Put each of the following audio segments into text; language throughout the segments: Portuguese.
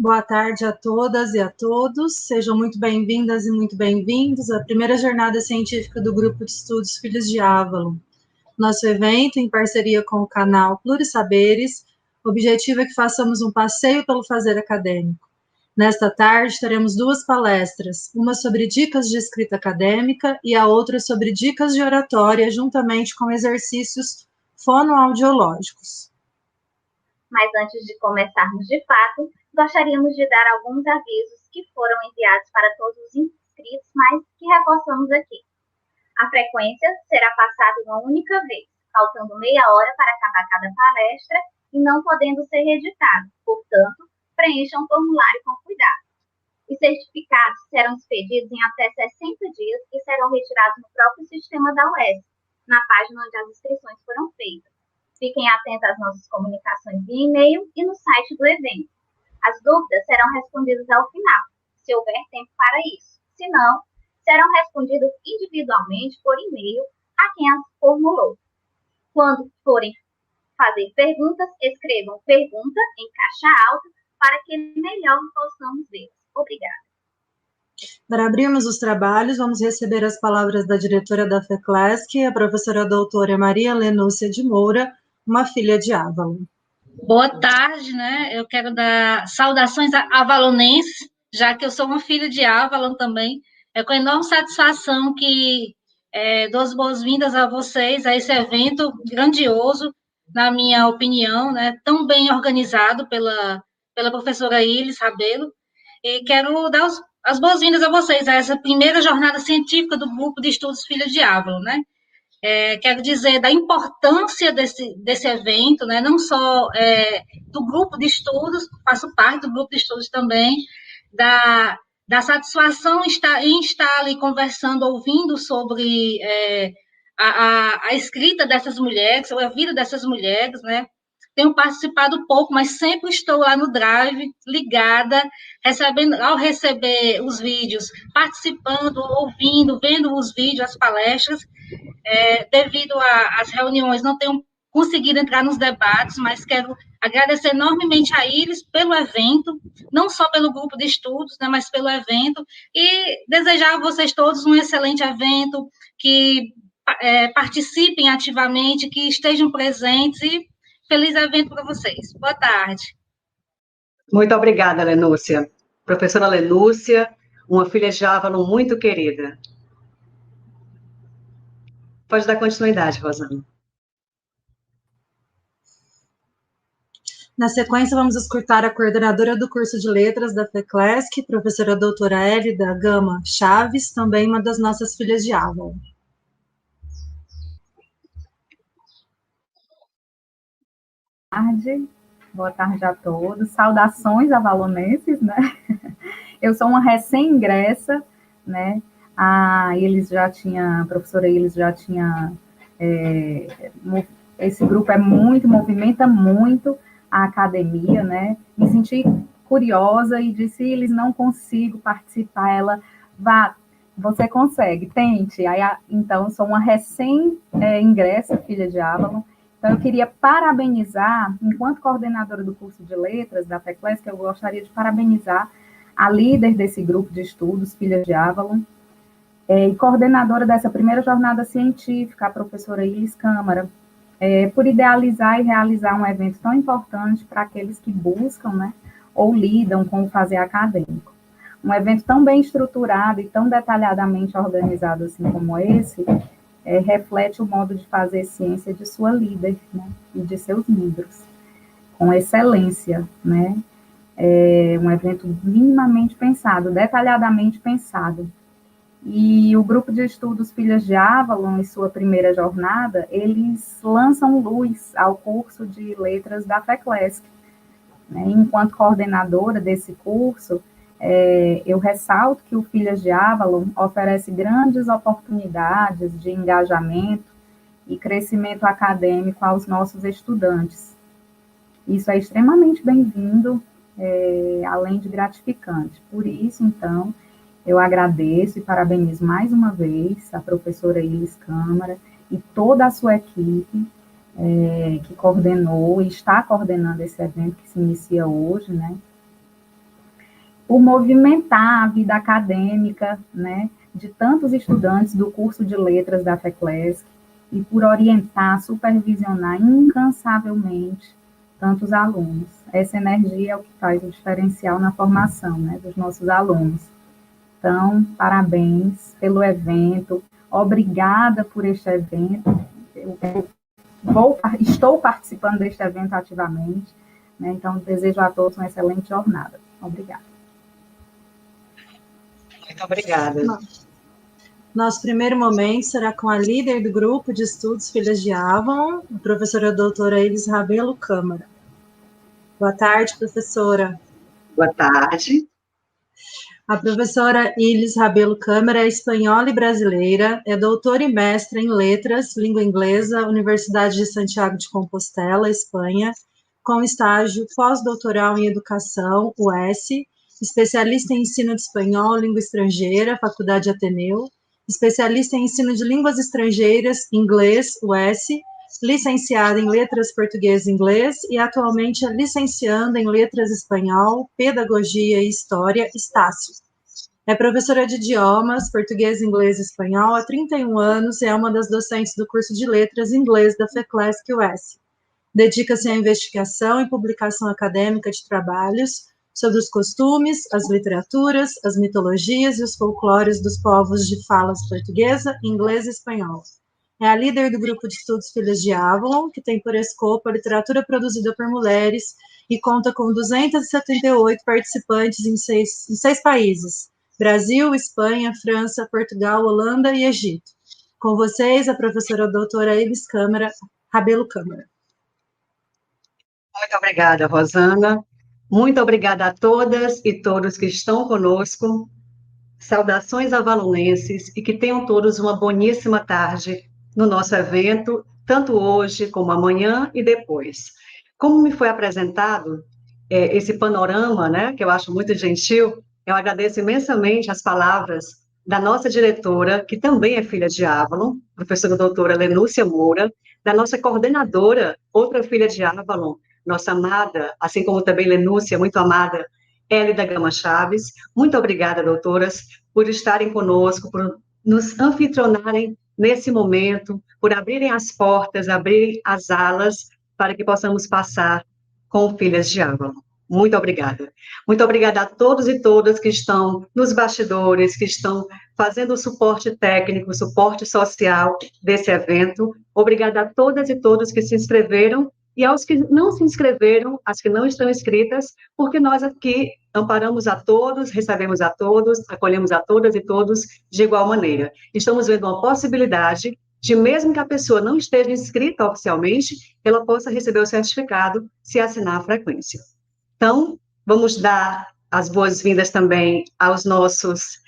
Boa tarde a todas e a todos. Sejam muito bem-vindas e muito bem-vindos à primeira jornada científica do Grupo de Estudos Filhos de Avalon. Nosso evento, em parceria com o canal Plurisaberes, o objetivo é que façamos um passeio pelo fazer acadêmico. Nesta tarde, teremos duas palestras, uma sobre dicas de escrita acadêmica e a outra sobre dicas de oratória, juntamente com exercícios fonoaudiológicos. Mas antes de começarmos de fato, gostaríamos de dar alguns avisos que foram enviados para todos os inscritos, mas que reforçamos aqui. A frequência será passada uma única vez, faltando meia hora para acabar cada palestra e não podendo ser reeditado. Portanto, preencham o formulário com cuidado. Os certificados serão expedidos em até 60 dias e serão retirados no próprio sistema da UES, na página onde as inscrições foram feitas. Fiquem atentos às nossas comunicações via e-mail e no site do evento. As dúvidas serão respondidas ao final, se houver tempo para isso. Se não, serão respondidas individualmente por e-mail a quem as formulou. Quando forem fazer perguntas, escrevam pergunta em caixa alta para que melhor possamos ver. Obrigada. Para abrirmos os trabalhos, vamos receber as palavras da diretora da FECLESC, a professora doutora Maria Lenúcia de Moura, uma filha de Avalon. Boa tarde, né? Eu quero dar saudações avalonenses, já que eu sou uma filha de Avalon também. É com enorme satisfação que dou as boas-vindas a vocês a esse evento grandioso, na minha opinião, né? Tão bem organizado pela professora Iris Rabelo. E quero dar as boas-vindas a vocês a essa primeira jornada científica do Grupo de Estudos Filhos de Avalon, né? Quero dizer da importância desse evento, né? Não só do grupo de estudos, faço parte do grupo de estudos também, da satisfação em estar ali conversando, ouvindo sobre a escrita dessas mulheres, sobre a vida dessas mulheres, né? Tenho participado pouco, mas sempre estou lá no Drive, ligada, ao receber os vídeos, participando, ouvindo, vendo os vídeos, as palestras. Devido às reuniões, não tenho conseguido entrar nos debates, mas quero agradecer enormemente a Iris pelo evento, não só pelo grupo de estudos, né, mas pelo evento, e desejar a vocês todos um excelente evento, que participem ativamente, que estejam presentes, e feliz evento para vocês. Boa tarde. Muito obrigada, Lenúcia. Professora Lenúcia, uma filha de Avalon muito querida. Pode dar continuidade, Rosana. Na sequência, vamos escutar a coordenadora do curso de letras da FECLESC, professora doutora Hélida Gama Chaves, também uma das nossas filhas de Avalon. Boa tarde a todos. Saudações avalonenses, né? Eu sou uma recém-ingressa, né? A professora Ilis já tinha, esse grupo movimenta muito a academia, né? Me senti curiosa e disse, Ilis, não consigo participar. Ela, vá, você consegue, tente. Então, sou uma recém-ingressa, filha de Avalon. Então, eu queria parabenizar, enquanto coordenadora do curso de letras da FECLESC, eu gostaria de parabenizar a líder desse grupo de estudos, Filhas de Avalon, e coordenadora dessa primeira jornada científica, a professora Iris Câmara, por idealizar e realizar um evento tão importante para aqueles que buscam, né, ou lidam com o fazer acadêmico. Um evento tão bem estruturado e tão detalhadamente organizado assim como esse, reflete o modo de fazer ciência de sua líder, né, e de seus membros, com excelência, né? Um evento minimamente pensado, detalhadamente pensado. E o grupo de estudos Filhas de Avalon, em sua primeira jornada, eles lançam luz ao curso de letras da FECLESC. Né? Enquanto coordenadora desse curso, eu ressalto que o Filhas de Avalon oferece grandes oportunidades de engajamento e crescimento acadêmico aos nossos estudantes. Isso é extremamente bem-vindo, além de gratificante. Por isso, então, eu agradeço e parabenizo mais uma vez a professora Iris Câmara e toda a sua equipe que coordenou e está coordenando esse evento que se inicia hoje, né? por movimentar a vida acadêmica, né, de tantos estudantes do curso de letras da FECLESC e por orientar, supervisionar incansavelmente tantos alunos. Essa energia é o que faz o diferencial na formação, né, dos nossos alunos. Então, parabéns pelo evento, obrigada por este evento. Estou participando deste evento ativamente, né, então desejo a todos uma excelente jornada. Obrigada. Muito obrigada. Nosso primeiro momento será com a líder do grupo de estudos Filhas de Avalon, a professora doutora Iris Rabelo Câmara. Boa tarde, professora. Boa tarde. A professora Iris Rabelo Câmara é espanhola e brasileira, é doutora e mestra em letras, língua inglesa, Universidade de Santiago de Compostela, Espanha, com estágio pós-doutoral em educação, UES, especialista em ensino de espanhol, língua estrangeira, Faculdade Ateneu, especialista em ensino de línguas estrangeiras, inglês, UES, licenciada em letras português e inglês e atualmente é licencianda em letras espanhol, pedagogia e história, Estácio. É professora de idiomas, português, inglês e espanhol há 31 anos e é uma das docentes do curso de letras inglês da FECLESC US. Dedica-se à investigação e publicação acadêmica de trabalhos sobre os costumes, as literaturas, as mitologias e os folclores dos povos de falas portuguesa, inglesa e espanhola. É a líder do grupo de estudos Filhas de Avalon, que tem por escopo a literatura produzida por mulheres e conta com 278 participantes em seis países: Brasil, Espanha, França, Portugal, Holanda e Egito. Com vocês, a professora doutora Iris Rabelo Câmara. Muito obrigada, Rosana. Muito obrigada a todas e todos que estão conosco. Saudações avalonenses e que tenham todos uma boníssima tarde no nosso evento, tanto hoje como amanhã e depois. Como me foi apresentado esse panorama, né, que eu acho muito gentil, eu agradeço imensamente as palavras da nossa diretora, que também é filha de Avalon, professora doutora Lenúcia Moura, da nossa coordenadora, outra filha de Avalon, nossa amada, assim como também Lenúcia, muito amada, Hélida Gama Chaves. Muito obrigada, doutoras, por estarem conosco, por nos anfitrionarem nesse momento, por abrirem as portas, abrirem as alas, para que possamos passar com Filhas de Avalon. Muito obrigada. Muito obrigada a todos e todas que estão nos bastidores, que estão fazendo o suporte técnico, o suporte social desse evento. Obrigada a todas e todos que se inscreveram e aos que não se inscreveram, as que não estão inscritas, porque nós aqui amparamos a todos, recebemos a todos, acolhemos a todas e todos de igual maneira. Estamos vendo uma possibilidade de, mesmo que a pessoa não esteja inscrita oficialmente, ela possa receber o certificado se assinar a frequência. Então, vamos dar as boas-vindas também aos nossos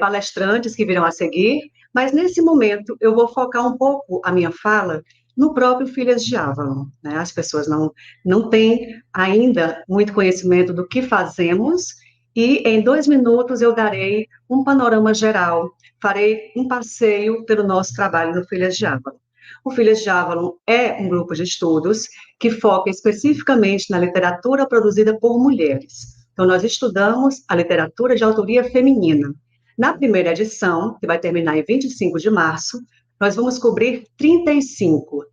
palestrantes que virão a seguir, mas nesse momento eu vou focar um pouco a minha fala no próprio Filhas de Avalon, né? As pessoas não têm ainda muito conhecimento do que fazemos, e em 2 minutos eu darei um panorama geral, farei um passeio pelo nosso trabalho no Filhas de Avalon. O Filhas de Avalon é um grupo de estudos que foca especificamente na literatura produzida por mulheres. Então, nós estudamos a literatura de autoria feminina. Na primeira edição, que vai terminar em 25 de março, nós vamos cobrir 35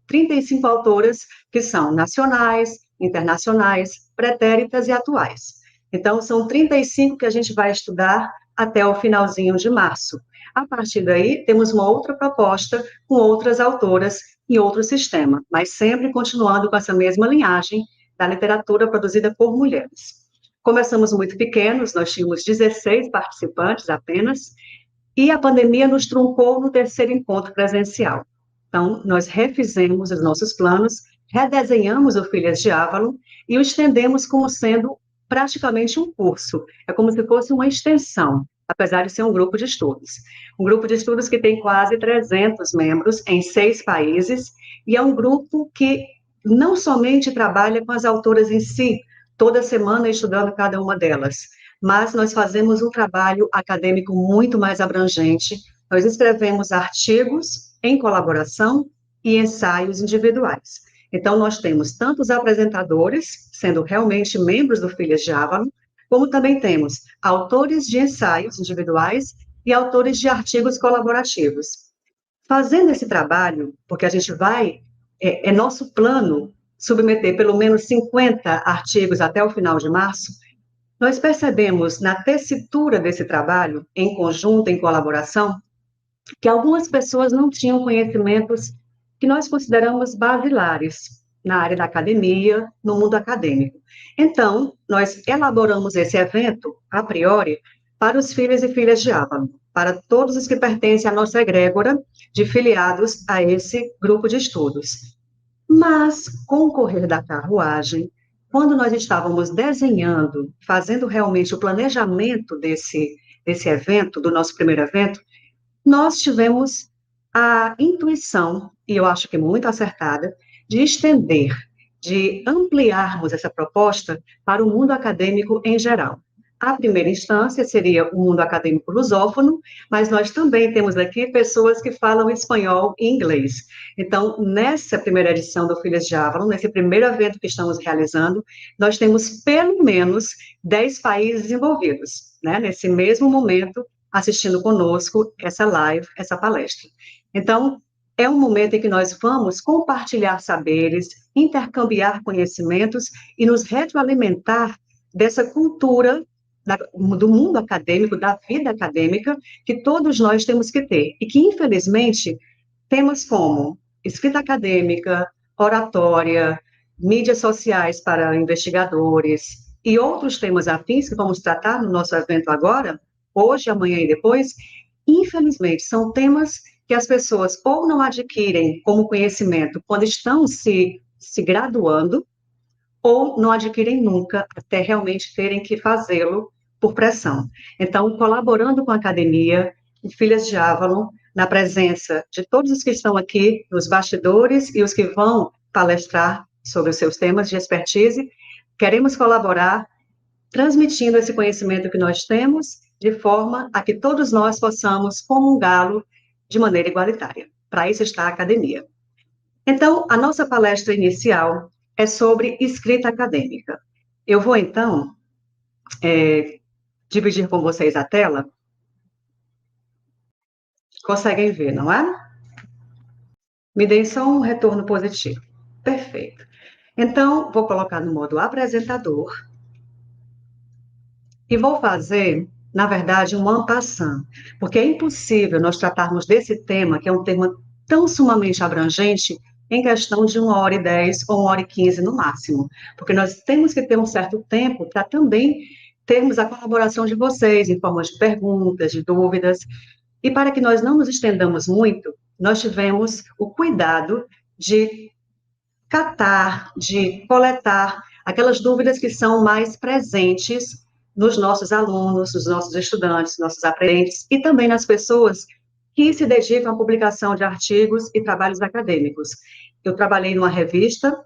autoras que são nacionais, internacionais, pretéritas e atuais. Então, são 35 que a gente vai estudar até o finalzinho de março. A partir daí, temos uma outra proposta com outras autoras e outro sistema, mas sempre continuando com essa mesma linhagem da literatura produzida por mulheres. Começamos muito pequenos, nós tínhamos 16 participantes apenas, e a pandemia nos truncou no 3º encontro presencial. Então, nós refizemos os nossos planos, redesenhamos o Filhas de Avalon e o estendemos como sendo praticamente um curso. É como se fosse uma extensão, apesar de ser um grupo de estudos. Um grupo de estudos que tem quase 300 membros em 6 países, e é um grupo que não somente trabalha com as autoras em si, toda semana estudando cada uma delas, mas nós fazemos um trabalho acadêmico muito mais abrangente. Nós escrevemos artigos em colaboração e ensaios individuais. Então, nós temos tanto os apresentadores, sendo realmente membros do Filhas de Avalon, como também temos autores de ensaios individuais e autores de artigos colaborativos. Fazendo esse trabalho, porque a gente vai, é nosso plano submeter pelo menos 50 artigos até o final de março, nós percebemos na tessitura desse trabalho, em conjunto, em colaboração, que algumas pessoas não tinham conhecimentos que nós consideramos basilares na área da academia, no mundo acadêmico. Então, nós elaboramos esse evento, a priori, para os filhos e filhas de Avalon, para todos os que pertencem à nossa egrégora de filiados a esse grupo de estudos. Mas, com o correr da carruagem, quando nós estávamos desenhando, fazendo realmente o planejamento desse evento, do nosso primeiro evento, nós tivemos a intuição, e eu acho que muito acertada, de estender, de ampliarmos essa proposta para o mundo acadêmico em geral. A primeira instância seria o mundo acadêmico lusófono, mas nós também temos aqui pessoas que falam espanhol e inglês. Então, nessa primeira edição do Filhas de Avalon, nesse primeiro evento que estamos realizando, nós temos pelo menos 10 países envolvidos, né, nesse mesmo momento, assistindo conosco essa live, essa palestra. Então, é um momento em que nós vamos compartilhar saberes, intercambiar conhecimentos e nos retroalimentar dessa cultura do mundo acadêmico, da vida acadêmica, que todos nós temos que ter, e que, infelizmente, temas como escrita acadêmica, oratória, mídias sociais para investigadores e outros temas afins que vamos tratar no nosso evento agora, hoje, amanhã e depois, infelizmente, são temas que as pessoas ou não adquirem como conhecimento quando estão se graduando, ou não adquirem nunca, até realmente terem que fazê-lo por pressão. Então, colaborando com a academia, Filhas de Avalon, na presença de todos os que estão aqui nos bastidores e os que vão palestrar sobre os seus temas de expertise, queremos colaborar, transmitindo esse conhecimento que nós temos, de forma a que todos nós possamos comungá-lo de maneira igualitária. Para isso está a academia. Então, a nossa palestra inicial é sobre escrita acadêmica. Eu vou, então, dividir com vocês a tela. Conseguem ver, não é? Me deem só um retorno positivo. Perfeito. Então, vou colocar no modo apresentador e vou fazer, na verdade, um en passant, porque é impossível nós tratarmos desse tema, que é um tema tão sumamente abrangente, em questão de 1h10 ou 1h15 no máximo, porque nós temos que ter um certo tempo para também termos a colaboração de vocês em forma de perguntas, de dúvidas, e para que nós não nos estendamos muito, nós tivemos o cuidado de catar, de coletar aquelas dúvidas que são mais presentes nos nossos alunos, nos nossos estudantes, nossos aprendentes, e também nas pessoas que se dedicam à publicação de artigos e trabalhos acadêmicos. Eu trabalhei numa revista,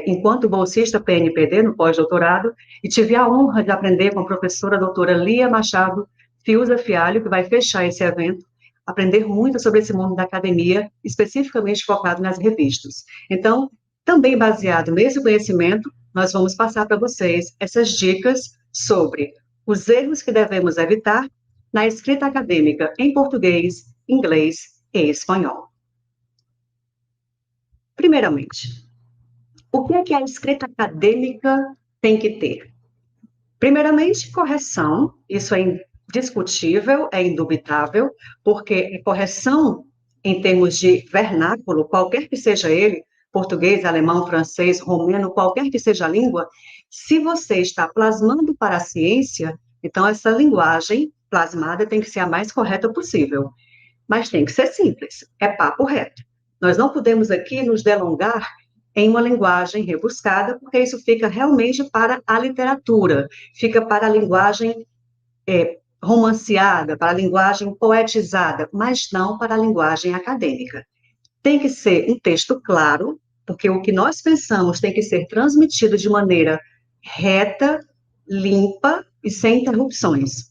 enquanto bolsista PNPD, no pós-doutorado, e tive a honra de aprender com a professora doutora Lia Machado Fiuza Fialho, que vai fechar esse evento, aprender muito sobre esse mundo da academia, especificamente focado nas revistas. Então, também baseado nesse conhecimento, nós vamos passar para vocês essas dicas sobre os erros que devemos evitar na escrita acadêmica em português, inglês e espanhol. Primeiramente, o que é que a escrita acadêmica tem que ter? Primeiramente, correção, isso é indiscutível, é indubitável, porque correção em termos de vernáculo, qualquer que seja ele, português, alemão, francês, romeno, qualquer que seja a língua, se você está plasmando para a ciência, então essa linguagem plasmada tem que ser a mais correta possível. Mas tem que ser simples, é papo reto. Nós não podemos aqui nos delongar em uma linguagem rebuscada, porque isso fica realmente para a literatura, fica para a linguagem romanceada, para a linguagem poetizada, mas não para a linguagem acadêmica. Tem que ser um texto claro, porque o que nós pensamos tem que ser transmitido de maneira reta, limpa e sem interrupções.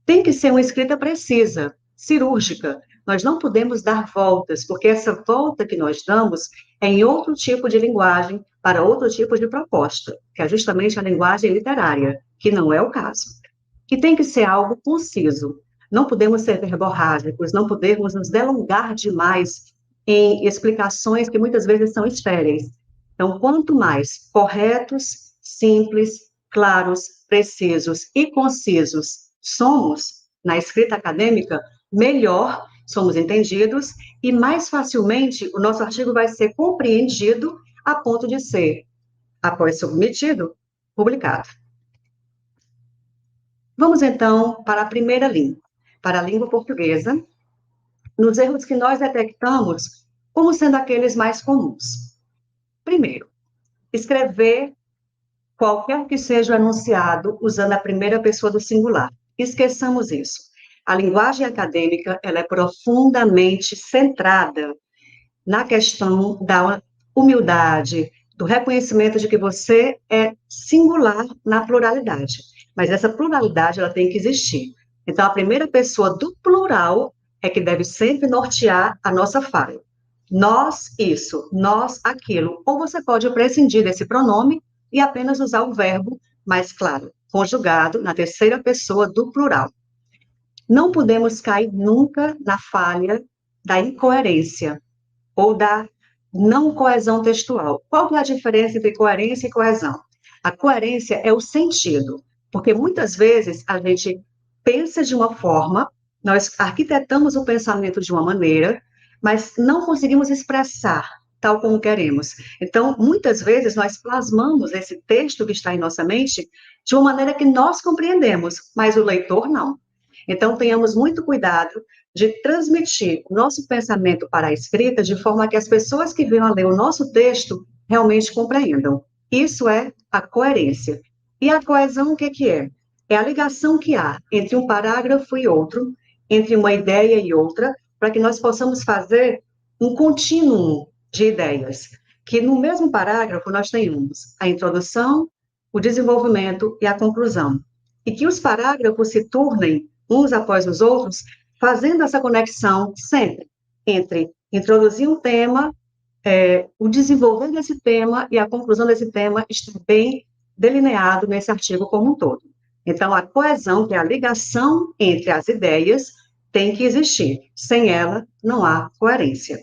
Tem que ser uma escrita precisa, cirúrgica. Nós não podemos dar voltas, porque essa volta que nós damos é em outro tipo de linguagem, para outro tipo de proposta, que é justamente a linguagem literária, que não é o caso. E tem que ser algo conciso. Não podemos ser verborrágicos, não podemos nos delongar demais em explicações que muitas vezes são estéreis. Então, quanto mais corretos, simples, claros, precisos e concisos somos na escrita acadêmica, melhor somos entendidos e mais facilmente o nosso artigo vai ser compreendido a ponto de ser, após submetido, publicado. Vamos, então, para a primeira língua, para a língua portuguesa, nos erros que nós detectamos como sendo aqueles mais comuns. Primeiro, escrever qualquer que seja o enunciado usando a primeira pessoa do singular. Esqueçamos isso. A linguagem acadêmica, ela é profundamente centrada na questão da humildade, do reconhecimento de que você é singular na pluralidade. Mas essa pluralidade, ela tem que existir. Então, a primeira pessoa do plural é que deve sempre nortear a nossa fala. Nós, isso, nós, aquilo. Ou você pode prescindir desse pronome e apenas usar o verbo, mais claro, conjugado na terceira pessoa do plural. Não podemos cair nunca na falha da incoerência ou da não coesão textual. Qual que é a diferença entre coerência e coesão? A coerência é o sentido, porque muitas vezes a gente pensa de uma forma, nós arquitetamos o pensamento de uma maneira, mas não conseguimos expressar tal como queremos. Então, muitas vezes nós plasmamos esse texto que está em nossa mente de uma maneira que nós compreendemos, mas o leitor não. Então, tenhamos muito cuidado de transmitir o nosso pensamento para a escrita de forma que as pessoas que venham a ler o nosso texto realmente compreendam. Isso é a coerência. E a coesão, o que é? É a ligação que há entre um parágrafo e outro, entre uma ideia e outra, para que nós possamos fazer um contínuo de ideias, que no mesmo parágrafo nós tenhamos a introdução, o desenvolvimento e a conclusão. E que os parágrafos se tornem uns após os outros, fazendo essa conexão sempre entre introduzir um tema, o desenvolver desse tema e a conclusão desse tema está bem delineado nesse artigo como um todo. Então, a coesão, que é a ligação entre as ideias, tem que existir. Sem ela, não há coerência.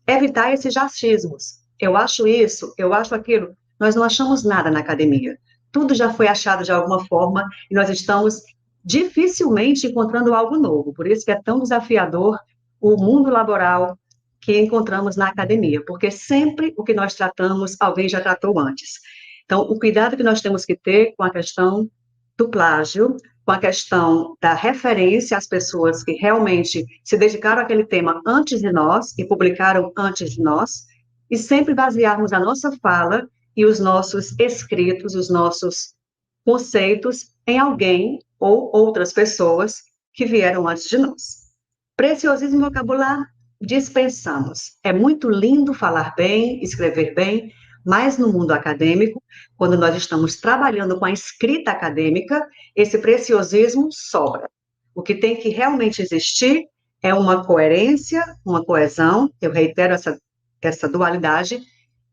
Evitar esses achismos. Eu acho isso, eu acho aquilo. Nós não achamos nada na academia. Tudo já foi achado de alguma forma e nós estamos dificilmente encontrando algo novo. Por isso que é tão desafiador o mundo laboral que encontramos na academia, porque sempre o que nós tratamos, alguém já tratou antes. Então, o cuidado que nós temos que ter com a questão do plágio, com a questão da referência às pessoas que realmente se dedicaram àquele tema antes de nós e publicaram antes de nós, e sempre basearmos a nossa fala e os nossos escritos, os nossos conceitos em alguém ou outras pessoas que vieram antes de nós. Preciosismo vocabular, dispensamos. É muito lindo falar bem, escrever bem, mas no mundo acadêmico, quando nós estamos trabalhando com a escrita acadêmica, esse preciosismo sobra. O que tem que realmente existir é uma coerência, uma coesão, eu reitero essa dualidade,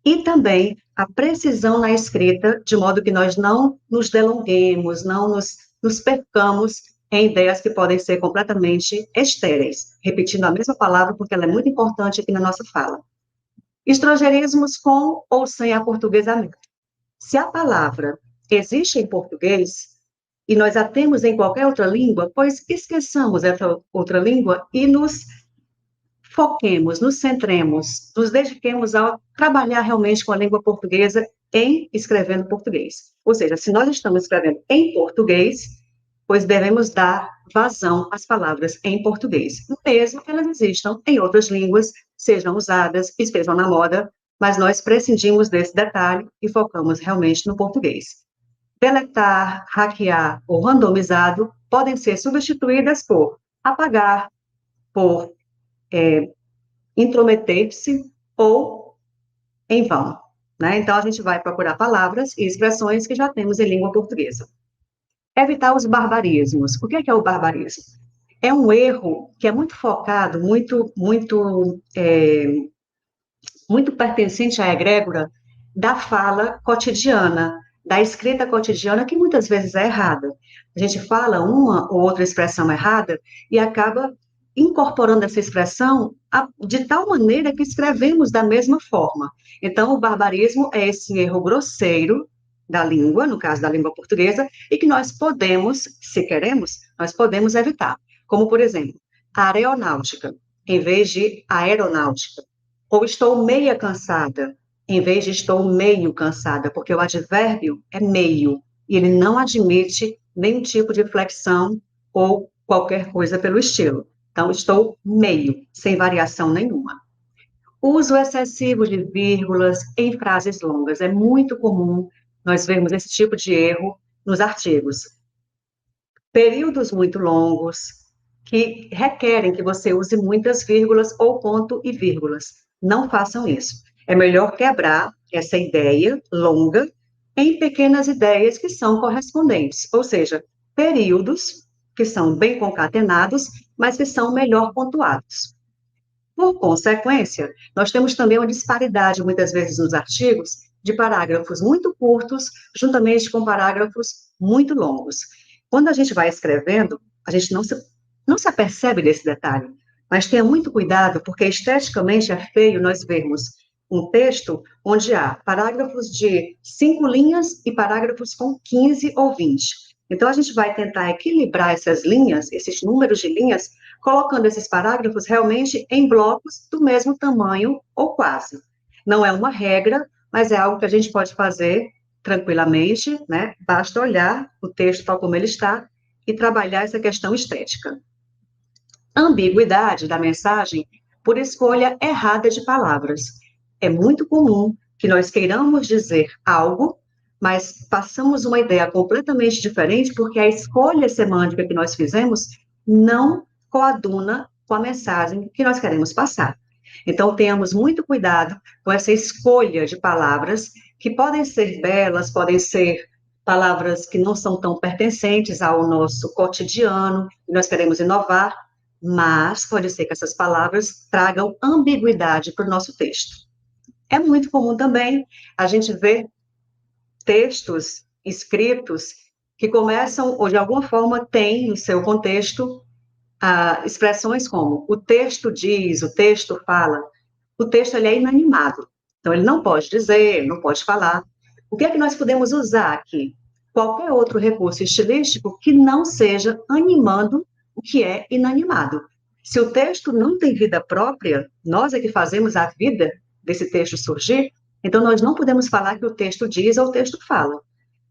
e também a precisão na escrita, de modo que nós não nos delonguemos, não nos percamos em ideias que podem ser completamente estéreis, repetindo a mesma palavra, porque ela é muito importante aqui na nossa fala. Estrangeirismos com ou sem aportuguesamento. Se a palavra existe em português, e nós a temos em qualquer outra língua, pois esqueçamos essa outra língua e nos foquemos, nos centremos, nos dediquemos a trabalhar realmente com a língua portuguesa em escrevendo português. Ou seja, se nós estamos escrevendo em português, pois devemos dar vazão às palavras em português, mesmo que elas existam em outras línguas, sejam usadas, estejam na moda, mas nós prescindimos desse detalhe e focamos realmente no português. Deletar, hackear ou randomizado podem ser substituídas por apagar, por intrometer-se ou em vão. Né? Então, a gente vai procurar palavras e expressões que já temos em língua portuguesa. Evitar os barbarismos. O que é o barbarismo? É um erro que é muito focado, muito pertencente à egrégora da fala cotidiana, da escrita cotidiana, que muitas vezes é errada. A gente fala uma ou outra expressão errada e acaba incorporando essa expressão de tal maneira que escrevemos da mesma forma. Então, o barbarismo é esse erro grosseiro da língua, no caso da língua portuguesa, e que nós podemos, se queremos, nós podemos evitar. Como, por exemplo, aeronáutica, em vez de aeronáutica. Ou estou meia cansada, em vez de estou meio cansada, porque o advérbio é meio, e ele não admite nenhum tipo de flexão ou qualquer coisa pelo estilo. Então, estou meio, sem variação nenhuma. Uso excessivo de vírgulas em frases longas. É muito comum nós vermos esse tipo de erro nos artigos. Períodos muito longos, que requerem que você use muitas vírgulas ou ponto e vírgulas. Não façam isso. É melhor quebrar essa ideia longa em pequenas ideias que são correspondentes, ou seja, períodos que são bem concatenados, mas que são melhor pontuados. Por consequência, nós temos também uma disparidade, muitas vezes, nos artigos, de parágrafos muito curtos, juntamente com parágrafos muito longos. Quando a gente vai escrevendo, a gente não se apercebe desse detalhe, mas tenha muito cuidado, porque esteticamente é feio nós vermos um texto onde há parágrafos de 5 linhas e parágrafos com 15 ou 20. Então, a gente vai tentar equilibrar essas linhas, esses números de linhas, colocando esses parágrafos realmente em blocos do mesmo tamanho ou quase. Não é uma regra, mas é algo que a gente pode fazer tranquilamente, né? Basta olhar o texto tal como ele está e trabalhar essa questão estética. Ambiguidade da mensagem por escolha errada de palavras. É muito comum que nós queiramos dizer algo, mas passamos uma ideia completamente diferente porque a escolha semântica que nós fizemos não coaduna com a mensagem que nós queremos passar. Então, tenhamos muito cuidado com essa escolha de palavras que podem ser belas, podem ser palavras que não são tão pertencentes ao nosso cotidiano, e nós queremos inovar, mas pode ser que essas palavras tragam ambiguidade para o nosso texto. É muito comum também a gente ver textos escritos que começam, ou de alguma forma têm no seu contexto, expressões como o texto diz, o texto fala. O texto ele é inanimado, então ele não pode dizer, não pode falar. O que é que nós podemos usar aqui? Qualquer outro recurso estilístico que não seja animando o que é inanimado. Se o texto não tem vida própria, nós é que fazemos a vida desse texto surgir, então nós não podemos falar que o texto diz ou o texto fala.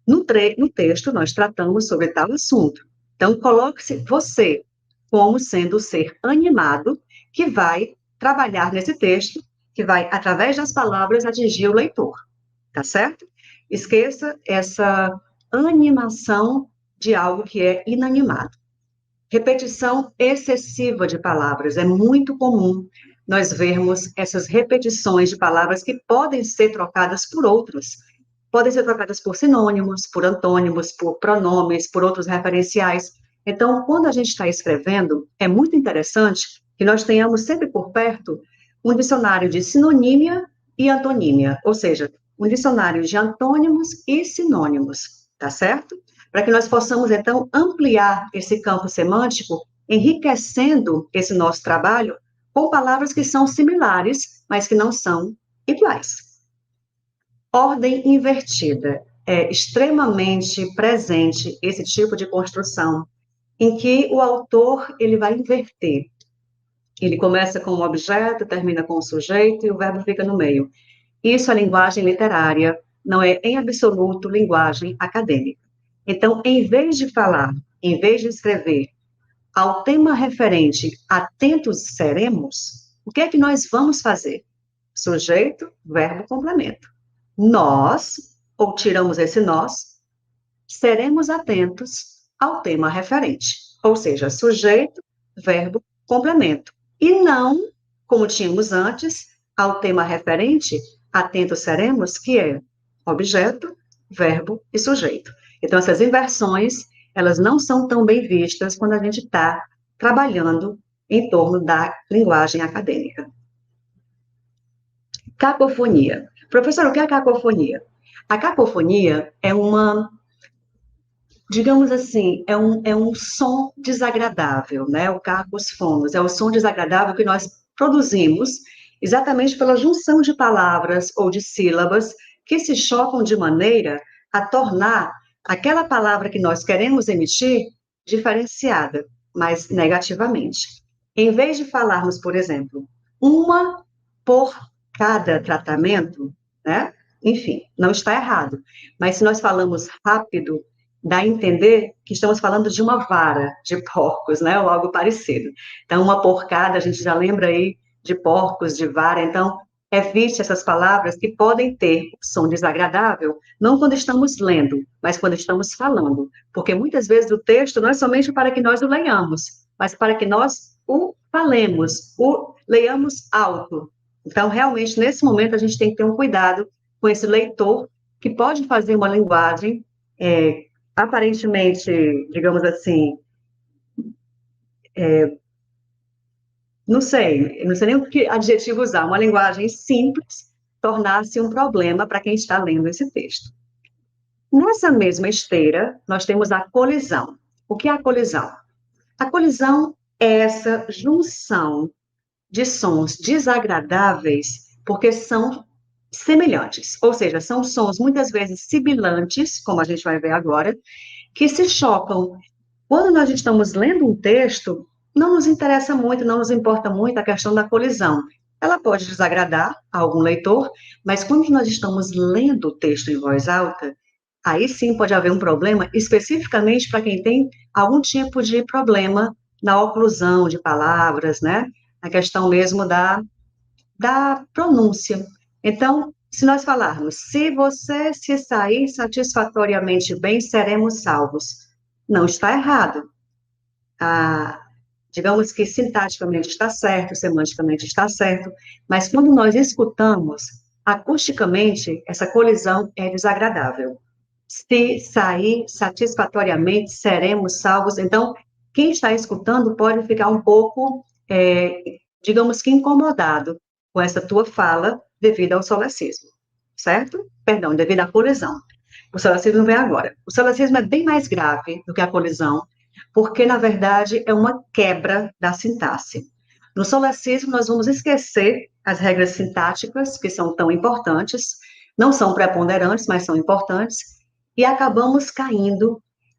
No texto, nós tratamos sobre tal assunto. Então, coloque-se você como sendo o ser animado que vai trabalhar nesse texto, que vai, através das palavras, atingir o leitor. Tá certo? Esqueça essa animação de algo que é inanimado. Repetição excessiva de palavras. É muito comum nós vermos essas repetições de palavras que podem ser trocadas por outras. Podem ser trocadas por sinônimos, por antônimos, por pronomes, por outros referenciais. Então, quando a gente está escrevendo, é muito interessante que nós tenhamos sempre por perto um dicionário de sinonímia e antonímia, ou seja, um dicionário de antônimos e sinônimos, tá certo? Para que nós possamos, então, ampliar esse campo semântico, enriquecendo esse nosso trabalho com palavras que são similares, mas que não são iguais. Ordem invertida. É extremamente presente esse tipo de construção, em que o autor ele vai inverter. Ele começa com o objeto, termina com o sujeito e o verbo fica no meio. Isso é linguagem literária, não é, em absoluto, linguagem acadêmica. Então, em vez de falar, em vez de escrever, ao tema referente, atentos seremos, o que é que nós vamos fazer? Sujeito, verbo, complemento. Nós, ou tiramos esse nós, seremos atentos ao tema referente, ou seja, sujeito, verbo, complemento. E não, como tínhamos antes, ao tema referente, atentos seremos, que é objeto, verbo e sujeito. Então, essas inversões, elas não são tão bem vistas quando a gente está trabalhando em torno da linguagem acadêmica. Cacofonia. Professor, o que é cacofonia? A cacofonia é uma, digamos assim, é um som desagradável, né? O cacos fonos é o som desagradável que nós produzimos exatamente pela junção de palavras ou de sílabas que se chocam de maneira a tornar aquela palavra que nós queremos emitir diferenciada, mas negativamente. Em vez de falarmos, por exemplo, uma por cada tratamento, né? Enfim, não está errado. Mas se nós falamos rápido, dá a entender que estamos falando de uma vara de porcos, né? Ou algo parecido. Então, uma porcada, a gente já lembra aí de porcos, de vara. Então, evite essas palavras que podem ter som desagradável, não quando estamos lendo, mas quando estamos falando. Porque muitas vezes o texto não é somente para que nós o leiamos, mas para que nós o falemos, o leiamos alto. Então, realmente, nesse momento, a gente tem que ter um cuidado com esse leitor que pode fazer uma linguagem aparentemente, digamos assim, não sei nem o que adjetivo usar, uma linguagem simples, tornar-se um problema para quem está lendo esse texto. Nessa mesma esteira, nós temos a colisão. O que é a colisão? A colisão é essa junção de sons desagradáveis, porque são semelhantes, ou seja, são sons muitas vezes sibilantes, como a gente vai ver agora, que se chocam. Quando nós estamos lendo um texto, não nos interessa muito, não nos importa muito a questão da colisão. Ela pode desagradar a algum leitor, mas quando nós estamos lendo o texto em voz alta, aí sim pode haver um problema, especificamente para quem tem algum tipo de problema na oclusão de palavras, né? A questão mesmo da pronúncia. Então, se nós falarmos, se você se sair satisfatoriamente bem, seremos salvos. Não está errado. Digamos que sintaticamente está certo, semanticamente está certo, mas quando nós escutamos, acusticamente, essa colisão é desagradável. Se sair satisfatoriamente, seremos salvos. Então, quem está escutando pode ficar um pouco, digamos que incomodado com essa tua fala devido ao solacismo, certo? Perdão, devido à colisão. O solacismo vem agora. O solacismo é bem mais grave do que a colisão, porque, na verdade, é uma quebra da sintaxe. No solacismo, nós vamos esquecer as regras sintáticas, que são tão importantes, não são preponderantes, mas são importantes, e acabamos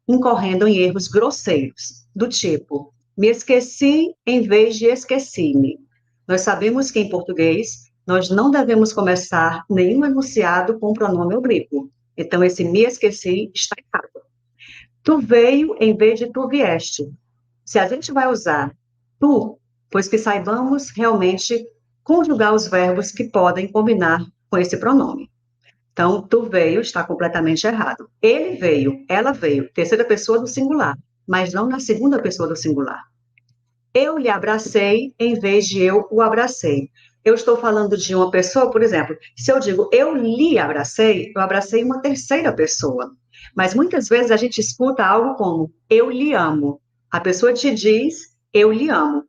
incorrendo em erros grosseiros, do tipo, me esqueci em vez de esqueci-me. Nós sabemos que, em português, nós não devemos começar nenhum enunciado com pronome oblíquo. Então, esse me esqueci está errado. Tu veio em vez de tu vieste. Se a gente vai usar tu, pois que saibamos realmente conjugar os verbos que podem combinar com esse pronome. Então, tu veio está completamente errado. Ele veio, ela veio, terceira pessoa do singular, mas não na segunda pessoa do singular. Eu lhe abracei em vez de eu o abracei. Eu estou falando de uma pessoa, por exemplo, se eu digo eu lhe abracei, eu abracei uma terceira pessoa. Mas muitas vezes a gente escuta algo como eu lhe amo. A pessoa te diz eu lhe amo.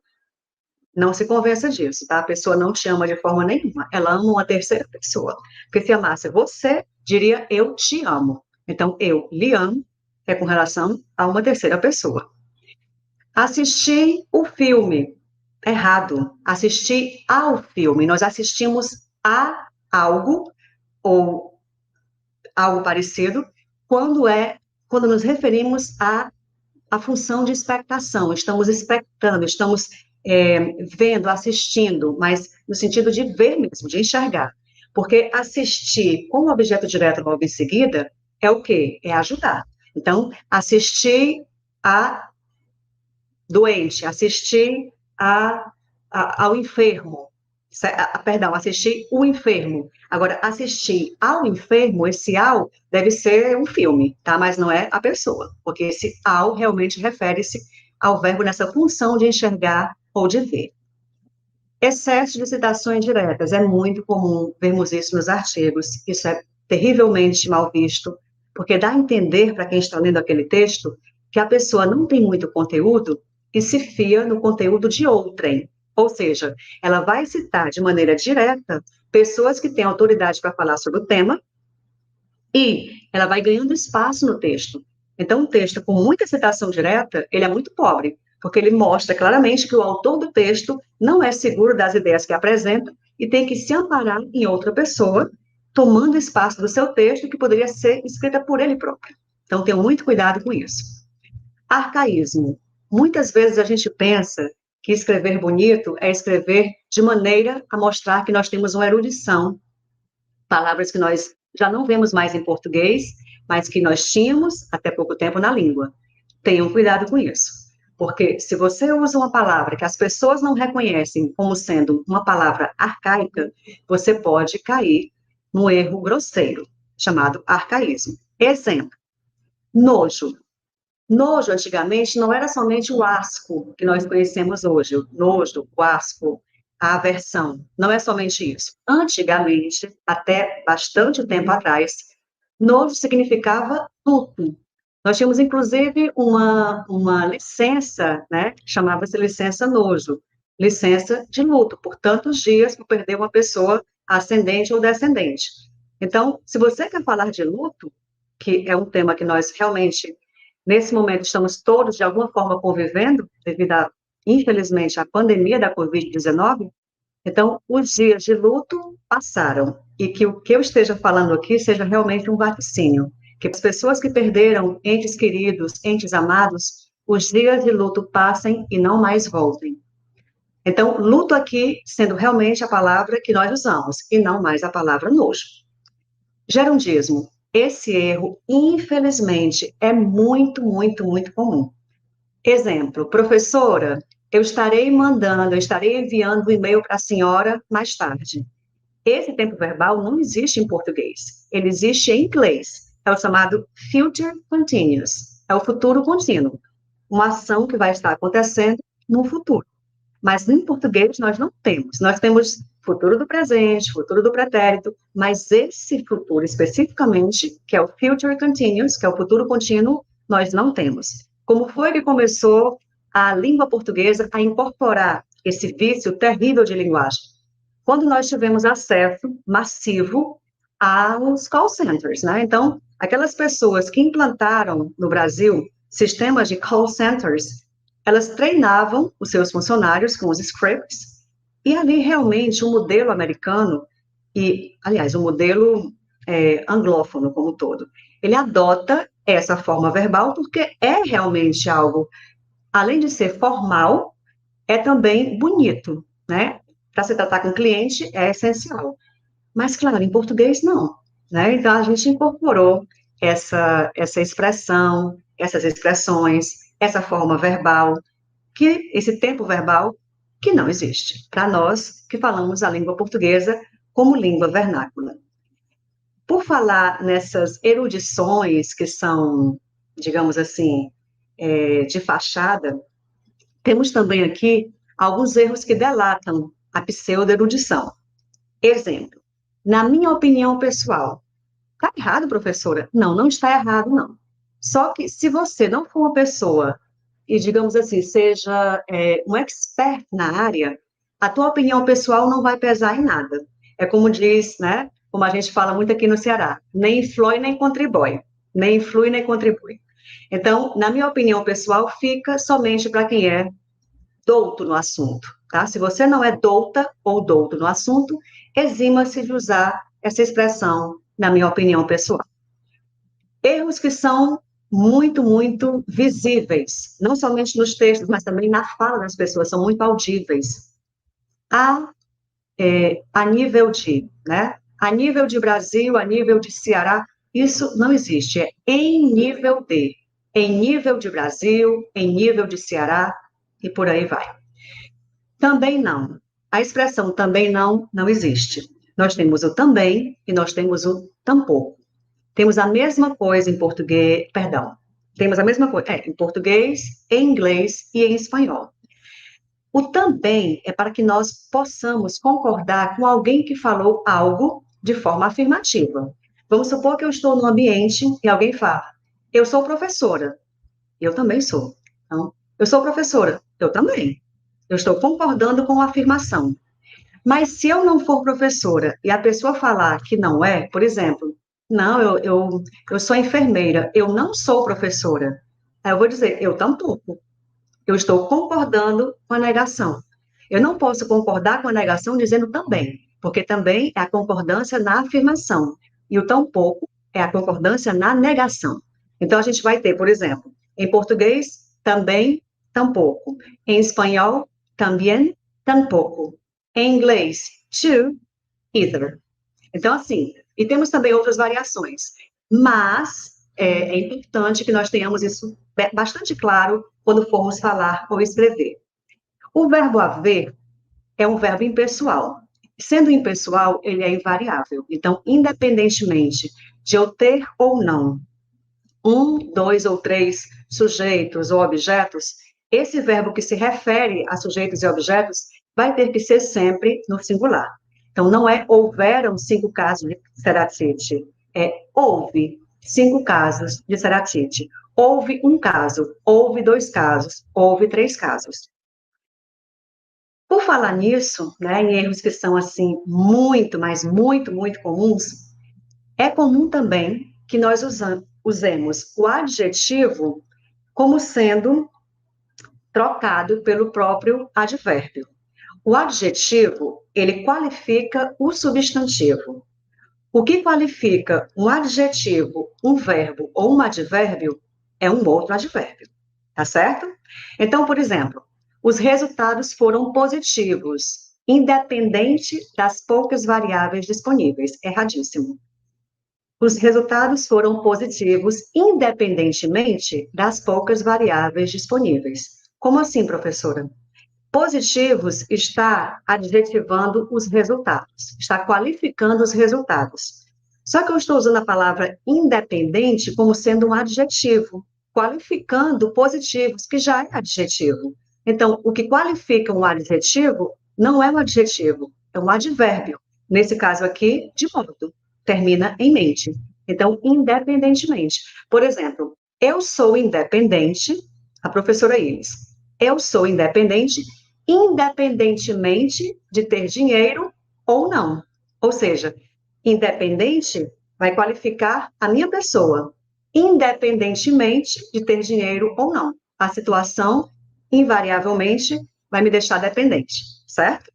Não se convença disso, tá? A pessoa não te ama de forma nenhuma. Ela ama uma terceira pessoa. Porque se amasse você, diria eu te amo. Então, eu lhe amo é com relação a uma terceira pessoa. Assistir o filme. Errado. Assistir ao filme. Nós assistimos a algo ou algo parecido quando nos referimos à função de expectação. Estamos expectando, estamos vendo, assistindo, mas no sentido de ver mesmo, de enxergar. Porque assistir com o objeto direto logo em seguida é o quê? É ajudar. Então, assistir a doente, assistir ao enfermo, perdão, assistir o enfermo. Agora, assistir ao enfermo, esse ao deve ser um filme, tá? Mas não é a pessoa, porque esse ao realmente refere-se ao verbo nessa função de enxergar ou de ver. Excesso de citações diretas, é muito comum vermos isso nos artigos, isso é terrivelmente mal visto, porque dá a entender para quem está lendo aquele texto que a pessoa não tem muito conteúdo e se fia no conteúdo de outrem. Ou seja, ela vai citar de maneira direta pessoas que têm autoridade para falar sobre o tema, E ela vai ganhando espaço no texto. Então, um texto com muita citação direta, ele é muito pobre, porque ele mostra claramente que o autor do texto não é seguro das ideias que apresenta e tem que se amparar em outra pessoa, tomando espaço do seu texto que poderia ser escrita por ele próprio. Então, tenham muito cuidado com isso. Arcaísmo. Muitas vezes a gente pensa que escrever bonito é escrever de maneira a mostrar que nós temos uma erudição, palavras que nós já não vemos mais em português, mas que nós tínhamos até pouco tempo na língua. Tenham cuidado com isso, porque se você usa uma palavra que as pessoas não reconhecem como sendo uma palavra arcaica, você pode cair num erro grosseiro, chamado arcaísmo. Exemplo, nojo. Nojo, antigamente, não era somente o asco que nós conhecemos hoje, o nojo, o asco, a aversão. Não é somente isso. Antigamente, até bastante tempo atrás, nojo significava luto. Nós tínhamos, inclusive, uma licença, né? Chamava-se licença nojo, licença de luto, por tantos dias por perder uma pessoa ascendente ou descendente. Então, se você quer falar de luto, que é um tema que nós realmente nesse momento, estamos todos, de alguma forma, convivendo, devido, infelizmente, à pandemia da Covid-19. Então, os dias de luto passaram. E que o que eu esteja falando aqui seja realmente um vaticínio. Que as pessoas que perderam entes queridos, entes amados, os dias de luto passem e não mais voltem. Então, luto aqui sendo realmente a palavra que nós usamos, e não mais a palavra nojo. Gerundismo. Esse erro, infelizmente, é muito, muito, muito comum. Exemplo, professora, eu estarei enviando um e-mail para a senhora mais tarde. Esse tempo verbal não existe em português, ele existe em inglês. É o chamado future continuous, é o futuro contínuo. Uma ação que vai estar acontecendo no futuro. Mas em português nós não temos. Nós temos futuro do presente, futuro do pretérito, mas esse futuro especificamente, que é o future continuous, que é o futuro contínuo, nós não temos. Como foi que começou a língua portuguesa a incorporar esse vício terrível de linguagem? Quando nós tivemos acesso massivo aos call centers, né? Então, aquelas pessoas que implantaram no Brasil sistemas de call centers, elas treinavam os seus funcionários com os scripts, e ali realmente o modelo americano, e, aliás, o modelo anglófono como um todo, ele adota essa forma verbal porque é realmente algo, além de ser formal, é também bonito, né? Para se tratar com o cliente é essencial. Mas, claro, em português não, né? Então, a gente incorporou essa expressão, essas expressões, essa forma verbal, que esse tempo verbal que não existe, para nós que falamos a língua portuguesa como língua vernácula. Por falar nessas erudições que são, digamos assim, de fachada, temos também aqui alguns erros que delatam a pseudo-erudição. Exemplo, na minha opinião pessoal, está errado, professora? Não, não está errado, não. Só que se você não for uma pessoa e, digamos assim, seja um expert na área, a tua opinião pessoal não vai pesar em nada. É como diz, né, como a gente fala muito aqui no Ceará, nem influi nem contribui. Nem influi nem contribui. Então, na minha opinião pessoal, fica somente para quem é douto no assunto, tá? Se você não é douta ou douto no assunto, exima-se de usar essa expressão, na minha opinião pessoal. Erros que são muito, muito visíveis, não somente nos textos, mas também na fala das pessoas, são muito audíveis. A nível de, né? A nível de Brasil, a nível de Ceará, isso não existe, é em nível de Brasil, em nível de Ceará, e por aí vai. Também não. A expressão também não existe. Nós temos o também e nós temos o tampouco. Temos a mesma coisa em português, temos a mesma coisa em português, em inglês e em espanhol. O também é para que nós possamos concordar com alguém que falou algo de forma afirmativa. Vamos supor que eu estou num ambiente e alguém fala, eu sou professora. Eu também sou. Então, eu sou professora. Eu também. Eu estou concordando com a afirmação. Mas se eu não for professora e a pessoa falar que não é, por exemplo, Não, eu sou enfermeira, eu não sou professora. Aí eu vou dizer, eu tampouco. Eu estou concordando com a negação. Eu não posso concordar com a negação dizendo também, porque também é a concordância na afirmação, e o tampouco é a concordância na negação. Então, a gente vai ter, por exemplo, em português, também, tampouco. Em espanhol, também, tampouco. Em inglês, too, either. Então, assim, e temos também outras variações, mas é importante que nós tenhamos isso bastante claro quando formos falar ou escrever. O verbo haver é um verbo impessoal. Sendo impessoal, ele é invariável. Então, independentemente de eu ter ou não um, dois ou três sujeitos ou objetos, esse verbo que se refere a sujeitos e objetos vai ter que ser sempre no singular. Então, não é houveram 5 casos de ceratite, é houve 5 casos de ceratite. Houve um caso, houve 2 casos, houve 3 casos. Por falar nisso, né, em erros que são, assim, muito, mas muito, muito comuns, é comum também que nós usemos o adjetivo como sendo trocado pelo próprio advérbio. O adjetivo, ele qualifica o substantivo. O que qualifica um adjetivo, um verbo ou um advérbio é um outro advérbio, tá certo? Então, por exemplo, os resultados foram positivos, independente das poucas variáveis disponíveis. Erradíssimo. Os resultados foram positivos, independentemente das poucas variáveis disponíveis. Como assim, professora? Positivos está adjetivando os resultados, está qualificando os resultados. Só que eu estou usando a palavra independente como sendo um adjetivo, qualificando positivos, que já é adjetivo. Então, o que qualifica um adjetivo não é um adjetivo, é um advérbio. Nesse caso aqui, de modo, termina em mente. Então, independentemente. Por exemplo, eu sou independente, a professora Iris. Eu sou independente, independentemente de ter dinheiro ou não. Ou seja, independente vai qualificar a minha pessoa, independentemente de ter dinheiro ou não. A situação, invariavelmente, vai me deixar dependente, certo?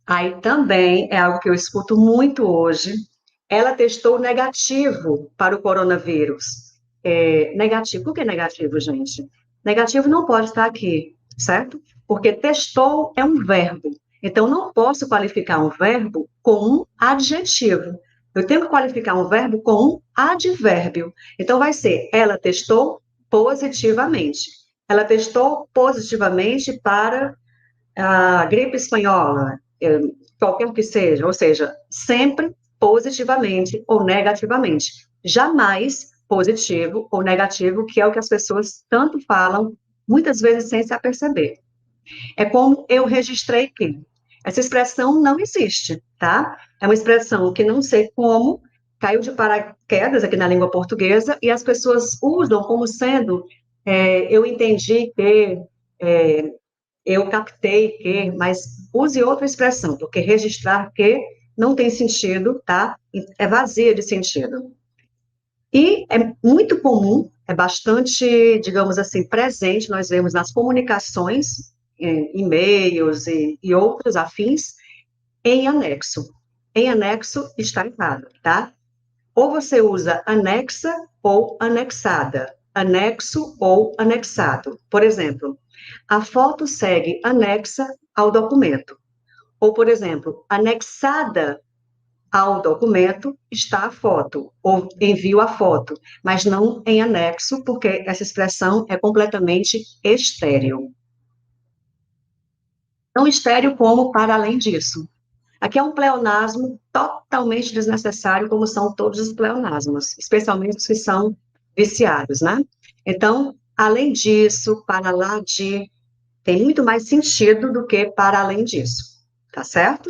Aí também é algo que eu escuto muito hoje. Ela testou negativo para o coronavírus. Negativo, por que negativo, gente? Negativo não pode estar aqui, certo? Porque testou é um verbo. Então, não posso qualificar um verbo com um adjetivo. Eu tenho que qualificar um verbo com um advérbio. Então, vai ser, ela testou positivamente. Ela testou positivamente para a gripe espanhola, qualquer que seja, ou seja, sempre positivamente ou negativamente. Jamais positivo ou negativo, que é o que as pessoas tanto falam, muitas vezes sem se aperceber. É como eu registrei que. Essa expressão não existe, tá? É uma expressão que não sei como caiu de paraquedas aqui na língua portuguesa e as pessoas usam como sendo eu entendi que, eu captei que, mas use outra expressão, porque registrar que não tem sentido, tá? É vazia de sentido. E é muito comum, é bastante, digamos assim, presente, nós vemos nas comunicações, e-mails e outros afins, em anexo. Em anexo está errado, tá? Ou você usa anexa ou anexada, anexo ou anexado. Por exemplo, a foto segue anexa ao documento. Ou, por exemplo, anexada ao documento está a foto, ou envio a foto, mas não em anexo, porque essa expressão é completamente estéril. Tão estéril como para além disso. Aqui é um pleonasmo totalmente desnecessário, como são todos os pleonasmos, especialmente os que são viciados, né? Então, além disso, para lá de, tem muito mais sentido do que para além disso, tá certo?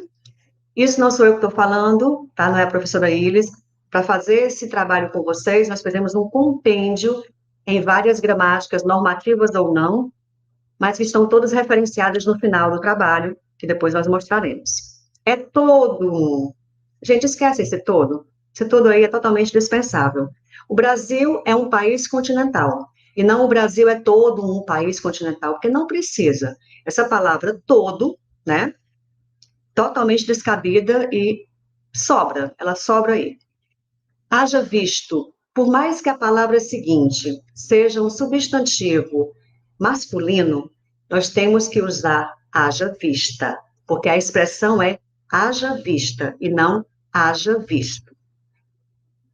Isso não sou eu que estou falando, tá? Não é a professora Iris. Para fazer esse trabalho com vocês, nós fizemos um compêndio em várias gramáticas, normativas ou não, mas que estão todas referenciadas no final do trabalho, que depois nós mostraremos. É todo. Gente, esquece esse todo. Isso tudo aí é totalmente dispensável. O Brasil é um país continental, e não o Brasil é todo um país continental, porque não precisa. Essa palavra todo, né, totalmente descabida e sobra, ela sobra aí. Haja visto, por mais que a palavra seguinte seja um substantivo masculino, nós temos que usar haja vista, porque a expressão é haja vista e não haja visto.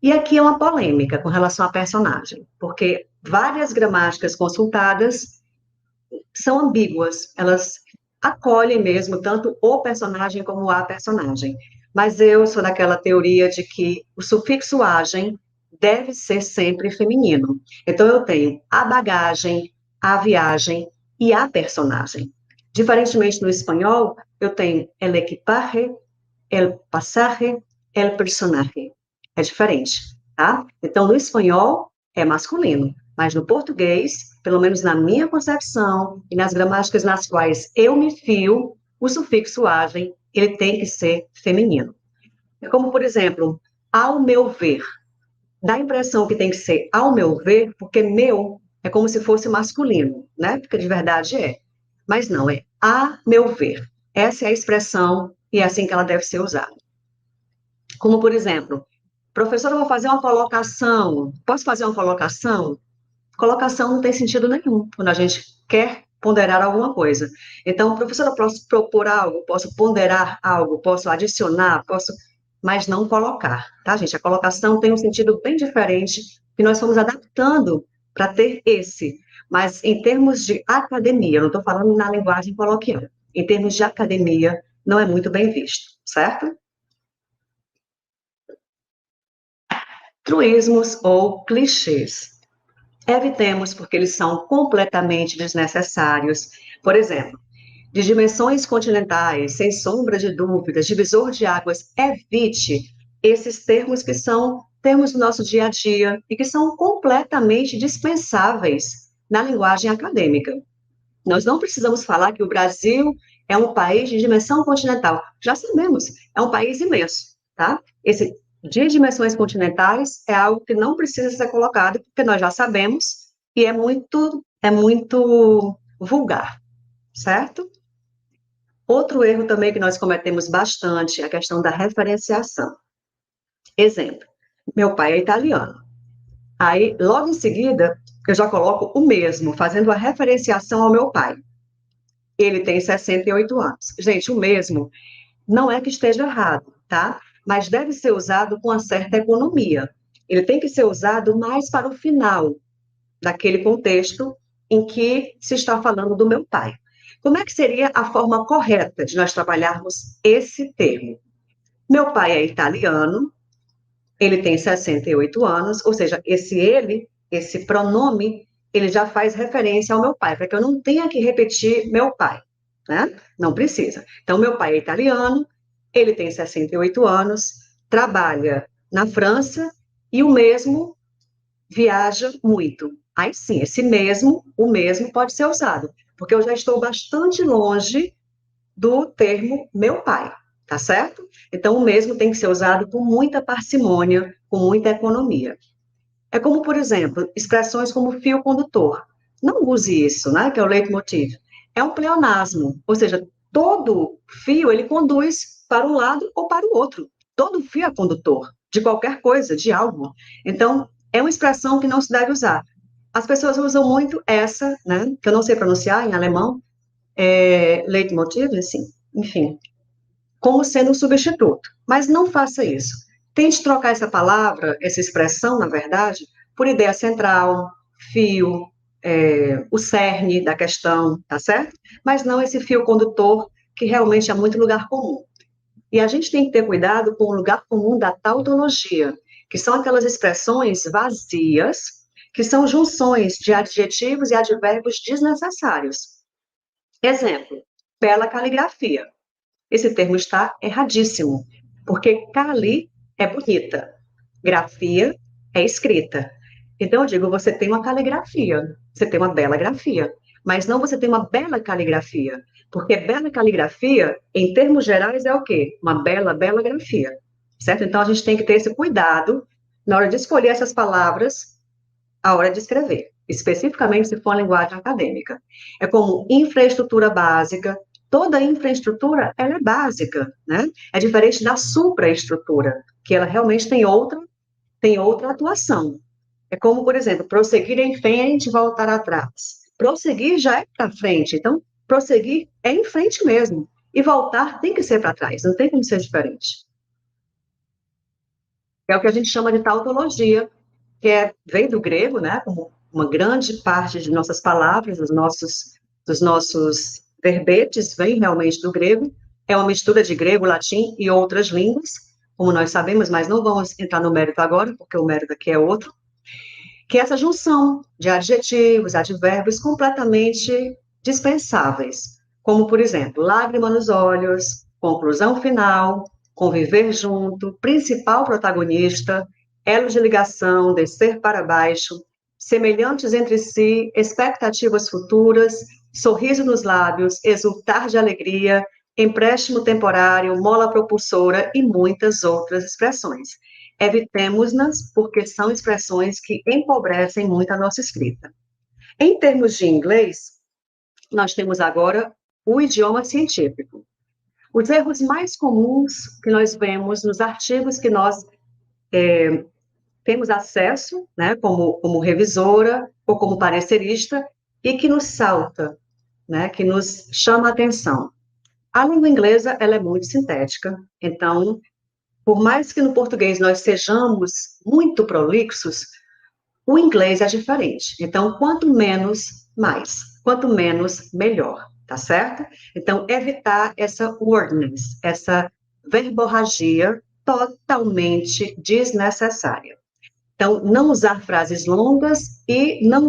E aqui é uma polêmica com relação à personagem, porque várias gramáticas consultadas são ambíguas, elas acolhem mesmo tanto o personagem como a personagem. Mas eu sou daquela teoria de que o sufixo agem deve ser sempre feminino. Então eu tenho a bagagem, a viagem e a personagem. Diferentemente no espanhol, eu tenho el equipaje, el pasaje, el personaje. É diferente, tá? Então no espanhol é masculino, mas no português, pelo menos na minha concepção e nas gramáticas nas quais eu me fio, o sufixo agem, ele tem que ser feminino. É como, por exemplo, ao meu ver. Dá a impressão que tem que ser ao meu ver, porque meu é como se fosse masculino, né? Porque de verdade é. Mas não, é a meu ver. Essa é a expressão e é assim que ela deve ser usada. Como, por exemplo, professora, eu vou fazer uma colocação. Posso fazer uma colocação? Colocação não tem sentido nenhum quando a gente quer ponderar alguma coisa. Então, professora, eu posso propor algo, posso ponderar algo, posso adicionar, posso, mas não colocar, tá, gente? A colocação tem um sentido bem diferente que nós fomos adaptando para ter esse. Mas em termos de academia, eu não estou falando na linguagem coloquial, em termos de academia, não é muito bem visto, certo? Truísmos ou clichês. Evitemos, porque eles são completamente desnecessários. Por exemplo, de dimensões continentais, sem sombra de dúvidas, divisor de águas, evite esses termos que são termos do nosso dia a dia e que são completamente dispensáveis na linguagem acadêmica. Nós não precisamos falar que o Brasil é um país de dimensão continental. Já sabemos, é um país imenso, tá? Esse de dimensões continentais é algo que não precisa ser colocado, porque nós já sabemos, e é muito vulgar, certo? Outro erro também que nós cometemos bastante é a questão da referenciação. Exemplo, meu pai é italiano. Aí, logo em seguida, eu já coloco o mesmo, fazendo a referenciação ao meu pai. Ele tem 68 anos. Gente, o mesmo não é que esteja errado, tá? Mas deve ser usado com uma certa economia. Ele tem que ser usado mais para o final daquele contexto em que se está falando do meu pai. Como é que seria a forma correta de nós trabalharmos esse termo? Meu pai é italiano, ele tem 68 anos, ou seja, esse pronome, ele já faz referência ao meu pai, para que eu não tenha que repetir meu pai, né? Não precisa. Então, meu pai é italiano, ele tem 68 anos, trabalha na França e o mesmo viaja muito. Aí sim, o mesmo pode ser usado, porque eu já estou bastante longe do termo meu pai, tá certo? Então, o mesmo tem que ser usado com muita parcimônia, com muita economia. É como, por exemplo, expressões como fio condutor. Não use isso, né, que é o leitmotiv. É um pleonasmo, ou seja, todo fio, ele conduz para um lado ou para o outro. Todo fio é condutor, de qualquer coisa, de algo. Então, é uma expressão que não se deve usar. As pessoas usam muito essa, né, que eu não sei pronunciar em alemão, leitmotiv, assim, enfim, como sendo um substituto. Mas não faça isso. Tente trocar essa palavra, essa expressão, na verdade, por ideia central, fio, o cerne da questão, tá certo? Mas não esse fio condutor, que realmente é muito lugar comum. E a gente tem que ter cuidado com o lugar comum da tautologia, que são aquelas expressões vazias, que são junções de adjetivos e advérbios desnecessários. Exemplo, bela caligrafia. Esse termo está erradíssimo, porque cali é bonita, grafia é escrita. Então, eu digo, você tem uma caligrafia, você tem uma bela grafia, mas não você tem uma bela caligrafia, porque bela caligrafia, em termos gerais, é o quê? Uma bela grafia. certo? Então, a gente tem que ter esse cuidado na hora de escolher essas palavras, a hora de escrever, especificamente se for uma linguagem acadêmica. É como infraestrutura básica, toda infraestrutura, ela é básica, né? É diferente da supraestrutura, que ela realmente tem outra atuação. É como, por exemplo, prosseguir em frente e voltar atrás. Prosseguir já é para frente, então, prosseguir é em frente mesmo. E voltar tem que ser para trás, não tem como ser diferente. É o que a gente chama de tautologia, que vem do grego, né, como uma grande parte de nossas palavras, dos nossos verbetes, vem realmente do grego. É uma mistura de grego, latim e outras línguas, como nós sabemos, mas não vamos entrar no mérito agora, porque o mérito aqui é outro. Que é essa junção de adjetivos, advérbios completamente dispensáveis, como, por exemplo, lágrima nos olhos, conclusão final, conviver junto, principal protagonista, elo de ligação, descer para baixo, semelhantes entre si, expectativas futuras, sorriso nos lábios, exultar de alegria, empréstimo temporário, mola propulsora e muitas outras expressões. Evitemos-nas, porque são expressões que empobrecem muito a nossa escrita. Em termos de inglês, nós temos agora o idioma científico. Os erros mais comuns que nós vemos nos artigos que nós temos acesso, né, como revisora ou como parecerista, e que nos salta, né, que nos chama a atenção. A língua inglesa, ela é muito sintética, então, por mais que no português nós sejamos muito prolixos, o inglês é diferente. Então, quanto menos, mais. Quanto menos, melhor, tá certo? Então, evitar essa wordness, essa verborragia totalmente desnecessária. Então, não usar frases longas e não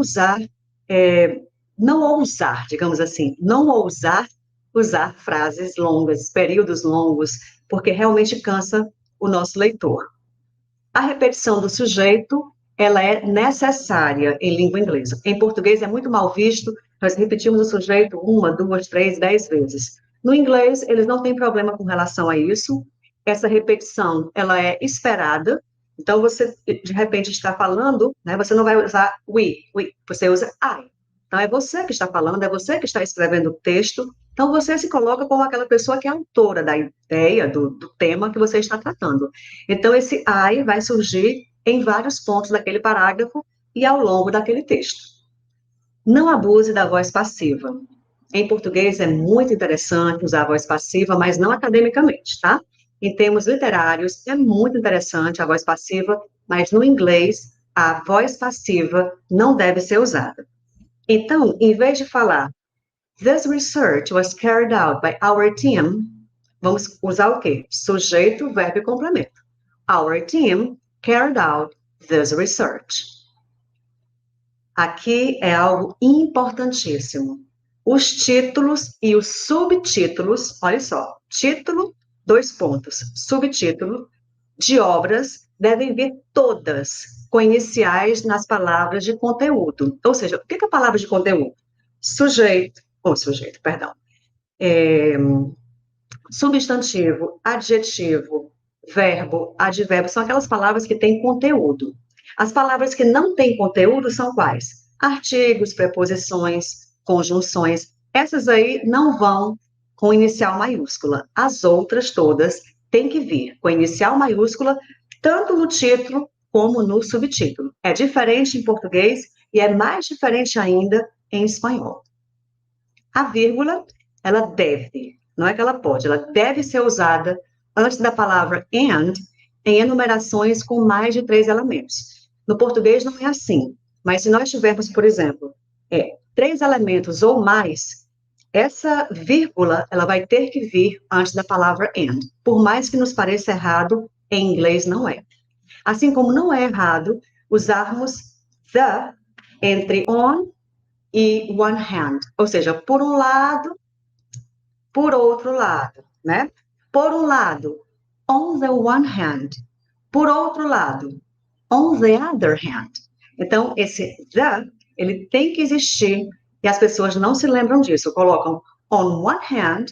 ousar, digamos assim, não ousar usar frases longas, períodos longos, porque realmente cansa o nosso leitor. A repetição do sujeito, ela é necessária em língua inglesa. Em português é muito mal visto, nós repetimos o sujeito 1, 2, 3, 10 vezes. No inglês, eles não têm problema com relação a isso. Essa repetição, ela é esperada. Então, você, de repente, está falando, né, você não vai usar we, você usa I. Então, é você que está falando, é você que está escrevendo o texto. Então, você se coloca como aquela pessoa que é autora da ideia, do tema que você está tratando. Então, esse I vai surgir em vários pontos daquele parágrafo e ao longo daquele texto. Não abuse da voz passiva. Em português é muito interessante usar a voz passiva, mas não academicamente, tá? Em termos literários, é muito interessante a voz passiva, mas no inglês, a voz passiva não deve ser usada. Então, em vez de falar "This research was carried out by our team", vamos usar o quê? Sujeito, verbo e complemento. Our team carried out this research. Aqui é algo importantíssimo. Os títulos e os subtítulos, olha só, título, 2 pontos, subtítulo, de obras devem vir todas com iniciais nas palavras de conteúdo. Ou seja, o que é a palavra de conteúdo? Substantivo, adjetivo, verbo, advérbio, são aquelas palavras que têm conteúdo. As palavras que não têm conteúdo são quais? Artigos, preposições, conjunções. Essas aí não vão com inicial maiúscula. As outras todas têm que vir com inicial maiúscula, tanto no título como no subtítulo. É diferente em português e é mais diferente ainda em espanhol. A vírgula, ela deve, não é que ela pode, ela deve ser usada antes da palavra and em enumerações com mais de 3 elementos. No português não é assim, mas se nós tivermos, por exemplo, 3 elementos ou mais, essa vírgula, ela vai ter que vir antes da palavra and. Por mais que nos pareça errado, em inglês não é. Assim como não é errado usarmos the entre on e one hand, ou seja, por um lado, por outro lado, né? Por um lado, on the one hand. Por outro lado, on the other hand. Então, esse the, ele tem que existir, e as pessoas não se lembram disso, colocam on one hand,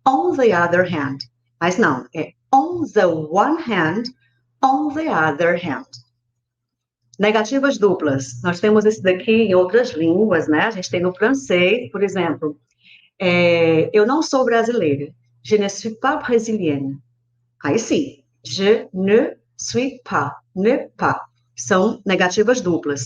on the other hand. Mas não, é on the one hand, on the other hand. Negativas duplas. Nós temos esse daqui em outras línguas, né? A gente tem no francês, por exemplo. Eu não sou brasileira. Je ne suis pas brésilienne. Aí sim. Je ne suis pas. Ne pas. São negativas duplas.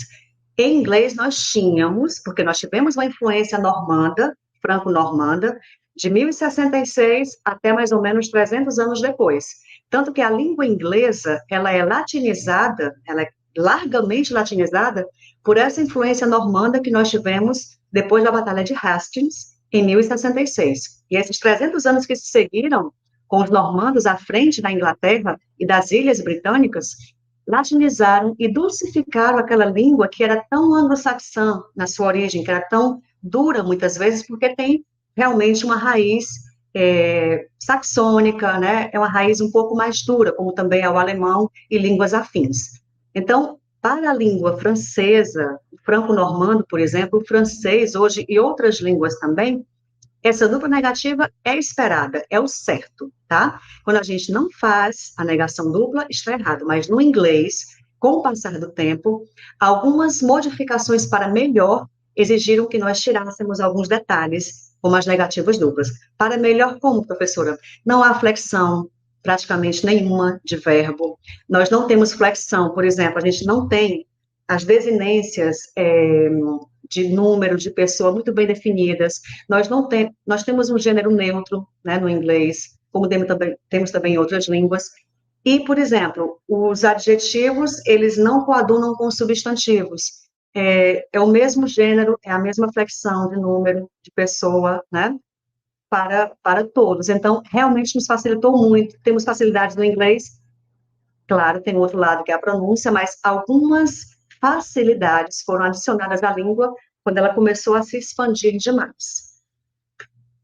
Em inglês, nós tínhamos, porque nós tivemos uma influência normanda, franco-normanda, de 1066 até mais ou menos 300 anos depois. Tanto que a língua inglesa, ela é latinizada, ela é largamente latinizada por essa influência normanda que nós tivemos depois da Batalha de Hastings, em 1066. E esses 300 anos que se seguiram, com os normandos à frente da Inglaterra e das Ilhas Britânicas, latinizaram e dulcificaram aquela língua que era tão anglo-saxã na sua origem, que era tão dura muitas vezes, porque tem realmente uma raiz saxônica, né? É uma raiz um pouco mais dura, como também é o alemão e línguas afins. Então, para a língua francesa, o franco-normando, por exemplo, o francês hoje e outras línguas também, essa dupla negativa é esperada, é o certo, tá? Quando a gente não faz a negação dupla, está errado. Mas no inglês, com o passar do tempo, algumas modificações para melhor exigiram que nós tirássemos alguns detalhes, como as negativas duplas. Para melhor como, professora? Não há flexão praticamente nenhuma de verbo. Nós não temos flexão, por exemplo, a gente não tem as desinências de número, de pessoa muito bem definidas. Nós temos um gênero neutro, né, no inglês, como temos também em outras línguas. E, por exemplo, os adjetivos, eles não coadunam com substantivos. É o mesmo gênero, é a mesma flexão de número, de pessoa, né, para todos. Então, realmente nos facilitou muito. Temos facilidades no inglês, claro, tem o outro lado que é a pronúncia, mas algumas facilidades foram adicionadas à língua quando ela começou a se expandir demais.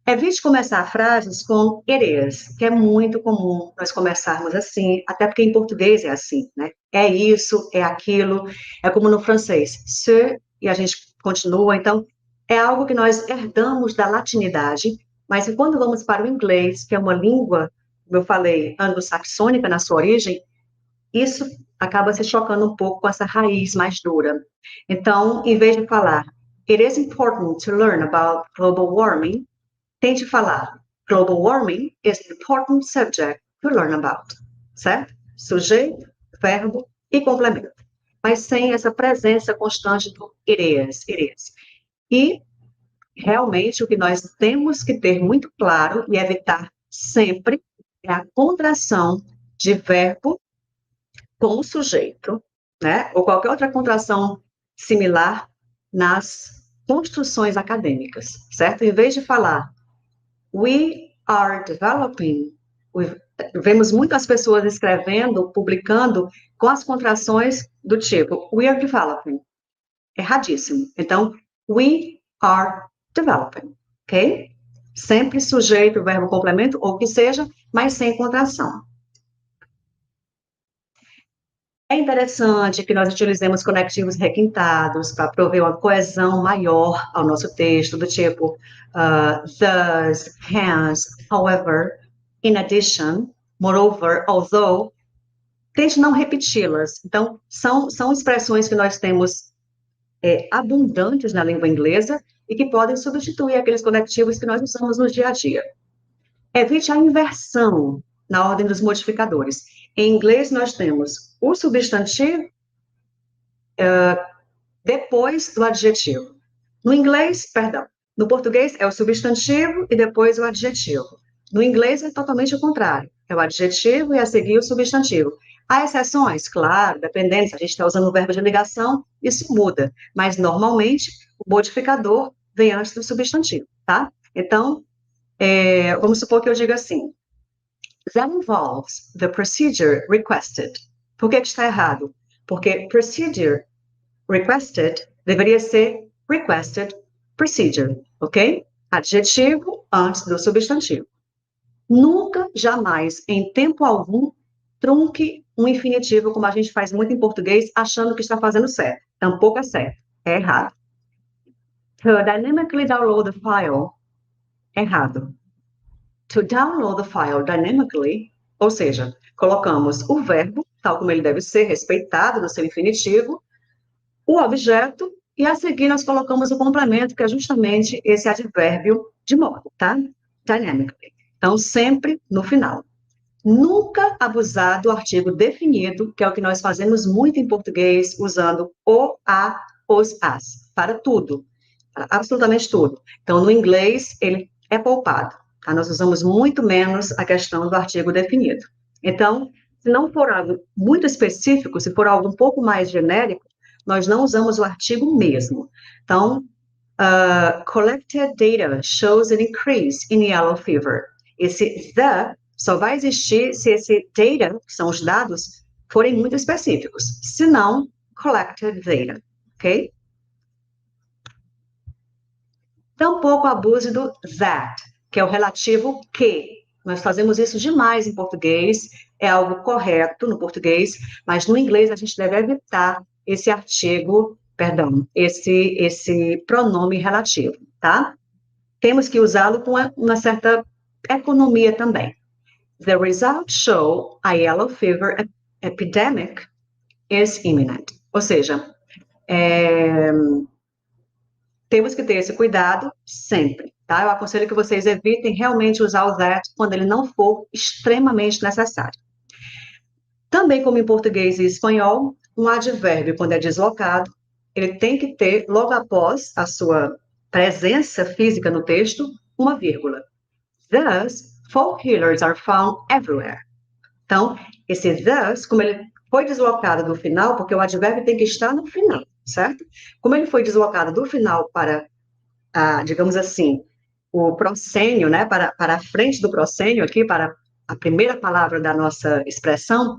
Evite começar frases com it is, que é muito comum nós começarmos assim, até porque em português é assim, né? É isso, é aquilo, é como no francês, ce, e a gente continua, então, é algo que nós herdamos da latinidade, mas quando vamos para o inglês, que é uma língua, como eu falei, anglo-saxônica na sua origem, isso acaba se chocando um pouco com essa raiz mais dura. Então, em vez de falar, it is important to learn about global warming, tente falar, global warming is an important subject to learn about, certo? Sujeito, verbo e complemento. Mas sem essa presença constante do it is, it is. E, realmente, o que nós temos que ter muito claro e evitar sempre é a contração de verbo com o sujeito, né, ou qualquer outra contração similar nas construções acadêmicas, certo? Em vez de falar we are developing, vemos muitas pessoas escrevendo, publicando com as contrações do tipo we are developing. Erradíssimo. Então, we are developing, ok? Sempre sujeito, verbo, complemento, ou que seja, mas sem contração. É interessante que nós utilizemos conectivos requintados para prover uma coesão maior ao nosso texto, do tipo thus, hence, however, in addition, moreover, although. Tente não repeti-las. Então, são expressões que nós temos abundantes na língua inglesa e que podem substituir aqueles conectivos que nós usamos no dia a dia. Evite a inversão na ordem dos modificadores. Em inglês, nós temos o substantivo depois do adjetivo. No português é o substantivo e depois o adjetivo. No inglês é totalmente o contrário. É o adjetivo e a seguir o substantivo. Há exceções? Claro, dependendo, se a gente está usando o verbo de ligação, isso muda. Mas, normalmente, o modificador vem antes do substantivo, tá? Então, vamos supor que eu diga assim, that involves the procedure requested. Por que está errado? Porque procedure requested deveria ser requested procedure, ok? Adjetivo antes do substantivo. Nunca, jamais, em tempo algum, trunque um infinitivo, como a gente faz muito em português, achando que está fazendo certo. Tampouco é certo, é errado. To dynamically download the file, errado. To download the file dynamically Ou seja, colocamos o verbo, tal como ele deve ser, respeitado no seu infinitivo, o objeto, e a seguir nós colocamos o complemento, que é justamente esse advérbio de modo, tá? Dynamically. Então, sempre no final. Nunca abusar do artigo definido, que é o que nós fazemos muito em português, usando o, a, os, as, para tudo, para absolutamente tudo. Então, no inglês, ele é poupado, tá? Nós usamos muito menos a questão do artigo definido. Então, se não for algo muito específico, se for algo um pouco mais genérico, nós não usamos o artigo mesmo. Então, collected data shows an increase in yellow fever. Esse the só vai existir se esse data, que são os dados, forem muito específicos. Se não, collected data, ok? Tampouco abuse do that, que é o relativo que. Nós fazemos isso demais em português, é algo correto no português, mas no inglês a gente deve evitar esse artigo, perdão, esse pronome relativo, tá? Temos que usá-lo com uma certa economia também. The results show a yellow fever epidemic is imminent. Ou seja, temos que ter esse cuidado sempre, tá? Eu aconselho que vocês evitem realmente usar o that quando ele não for extremamente necessário. Também, como em português e espanhol, um advérbio, quando é deslocado, ele tem que ter, logo após a sua presença física no texto, uma vírgula. Thus, folk healers are found everywhere. Então, esse thus, como ele foi deslocado do final, porque o advérbio tem que estar no final, certo? Como ele foi deslocado do final para, digamos assim, o proscênio, né, para a frente do proscênio aqui, para a primeira palavra da nossa expressão,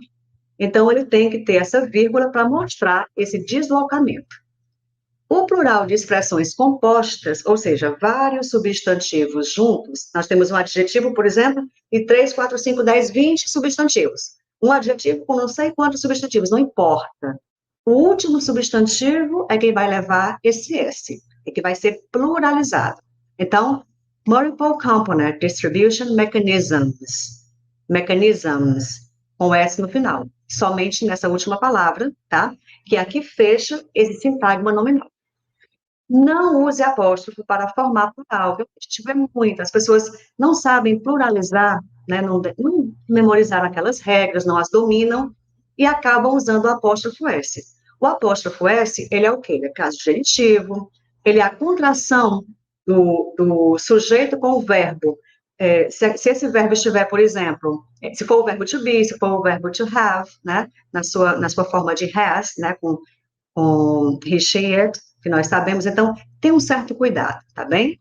então ele tem que ter essa vírgula para mostrar esse deslocamento. O plural de expressões compostas, ou seja, vários substantivos juntos, nós temos um adjetivo, por exemplo, e 3, 4, 5, 10, 20 substantivos. Um adjetivo com não sei quantos substantivos, não importa. O último substantivo é quem vai levar esse S, e que vai ser pluralizado. Então, multiple component distribution mechanisms, com S no final, somente nessa última palavra, tá? Que aqui fecha esse sintagma nominal. Não use apóstrofo para formar plural. A gente vê muito, as pessoas não sabem pluralizar, né, não memorizaram aquelas regras, não as dominam, e acabam usando o apóstrofo S. O apóstrofo S, ele é o quê? Ele é caso genitivo, ele é a contração do sujeito com o verbo. Se esse verbo estiver, por exemplo, se for o verbo to be, se for o verbo to have, né, na sua forma de has, né, com he, she, it, que nós sabemos, então, tenha um certo cuidado, tá bem?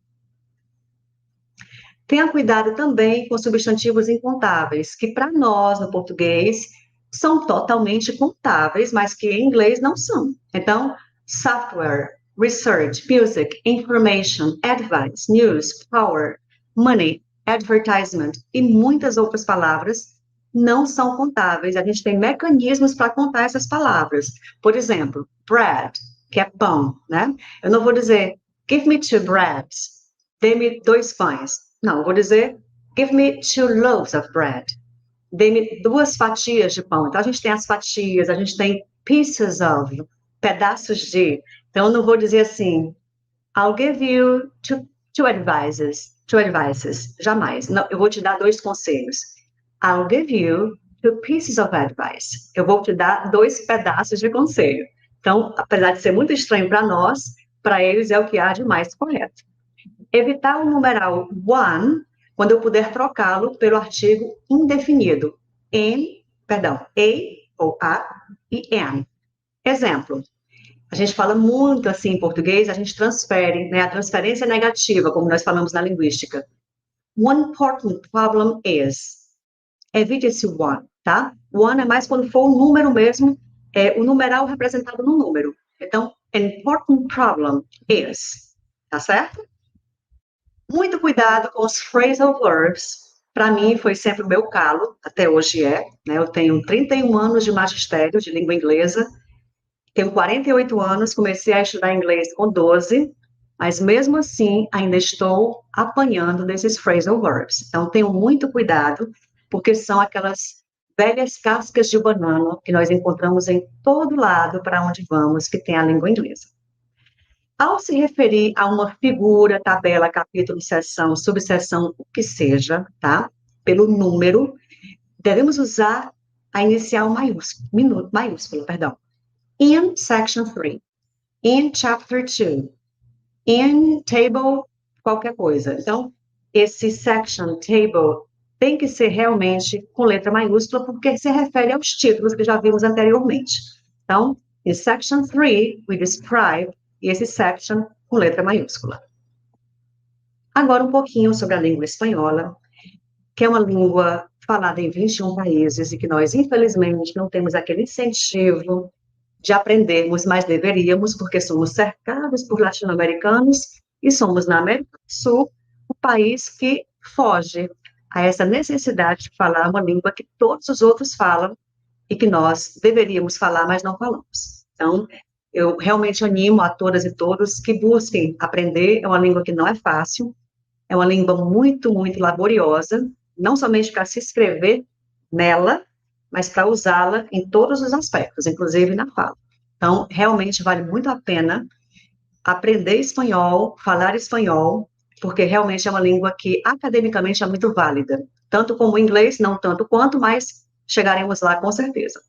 Tenha cuidado também com substantivos incontáveis, que para nós, no português, são totalmente contáveis, mas que em inglês não são. Então, software, research, music, information, advice, news, power, money, advertisement e muitas outras palavras não são contáveis. A gente tem mecanismos para contar essas palavras. Por exemplo, bread, que é pão, né? Eu não vou dizer, give me 2 breads, dê-me 2 pães. Não, eu vou dizer, give me 2 loaves of bread, dê-me 2 fatias de pão. Então, a gente tem as fatias, a gente tem pieces of, pedaços de. Então, eu não vou dizer assim, I'll give you two advices, jamais. Não, eu vou te dar 2 conselhos. I'll give you 2 pieces of advice. Eu vou te dar 2 pedaços de conselho. Então, apesar de ser muito estranho para nós, para eles é o que há de mais correto. Evitar o numeral one, quando eu puder trocá-lo pelo artigo indefinido. A ou a e an. Exemplo, a gente fala muito assim em português, a gente transfere, né, a transferência negativa, como nós falamos na linguística. One important problem is. Evite esse one, tá? One é mais quando for o número mesmo, o numeral representado no número. Então, an important problem is. Tá certo? Muito cuidado com os phrasal verbs. Para mim, foi sempre o meu calo, até hoje é. Né? Eu tenho 31 anos de magistério de língua inglesa, tenho 48 anos, comecei a estudar inglês com 12, mas mesmo assim, ainda estou apanhando desses phrasal verbs. Então, tenham muito cuidado. porque são aquelas velhas cascas de banana que nós encontramos em todo lado para onde vamos, que tem a língua inglesa. Ao se referir a uma figura, tabela, capítulo, seção, subseção, o que seja, tá? Pelo número, devemos usar a inicial maiúscula, perdão. In section 3, in chapter 2, in table, qualquer coisa. Então, esse section, table, tem que ser realmente com letra maiúscula, porque se refere aos títulos que já vimos anteriormente. Então, in section 3, we describe esse section com letra maiúscula. Agora, um pouquinho sobre a língua espanhola, que é uma língua falada em 21 países e que nós, infelizmente, não temos aquele incentivo de aprendermos, mas deveríamos, porque somos cercados por latino-americanos e somos, na América do Sul, o país que foge a essa necessidade de falar uma língua que todos os outros falam e que nós deveríamos falar, mas não falamos. Então, eu realmente animo a todas e todos que busquem aprender. É uma língua que não é fácil, é uma língua muito, muito laboriosa, não somente para se escrever nela, mas para usá-la em todos os aspectos, inclusive na fala. Então, realmente vale muito a pena aprender espanhol, falar espanhol, porque realmente é uma língua que academicamente é muito válida, tanto como o inglês, não tanto quanto, mas chegaremos lá com certeza.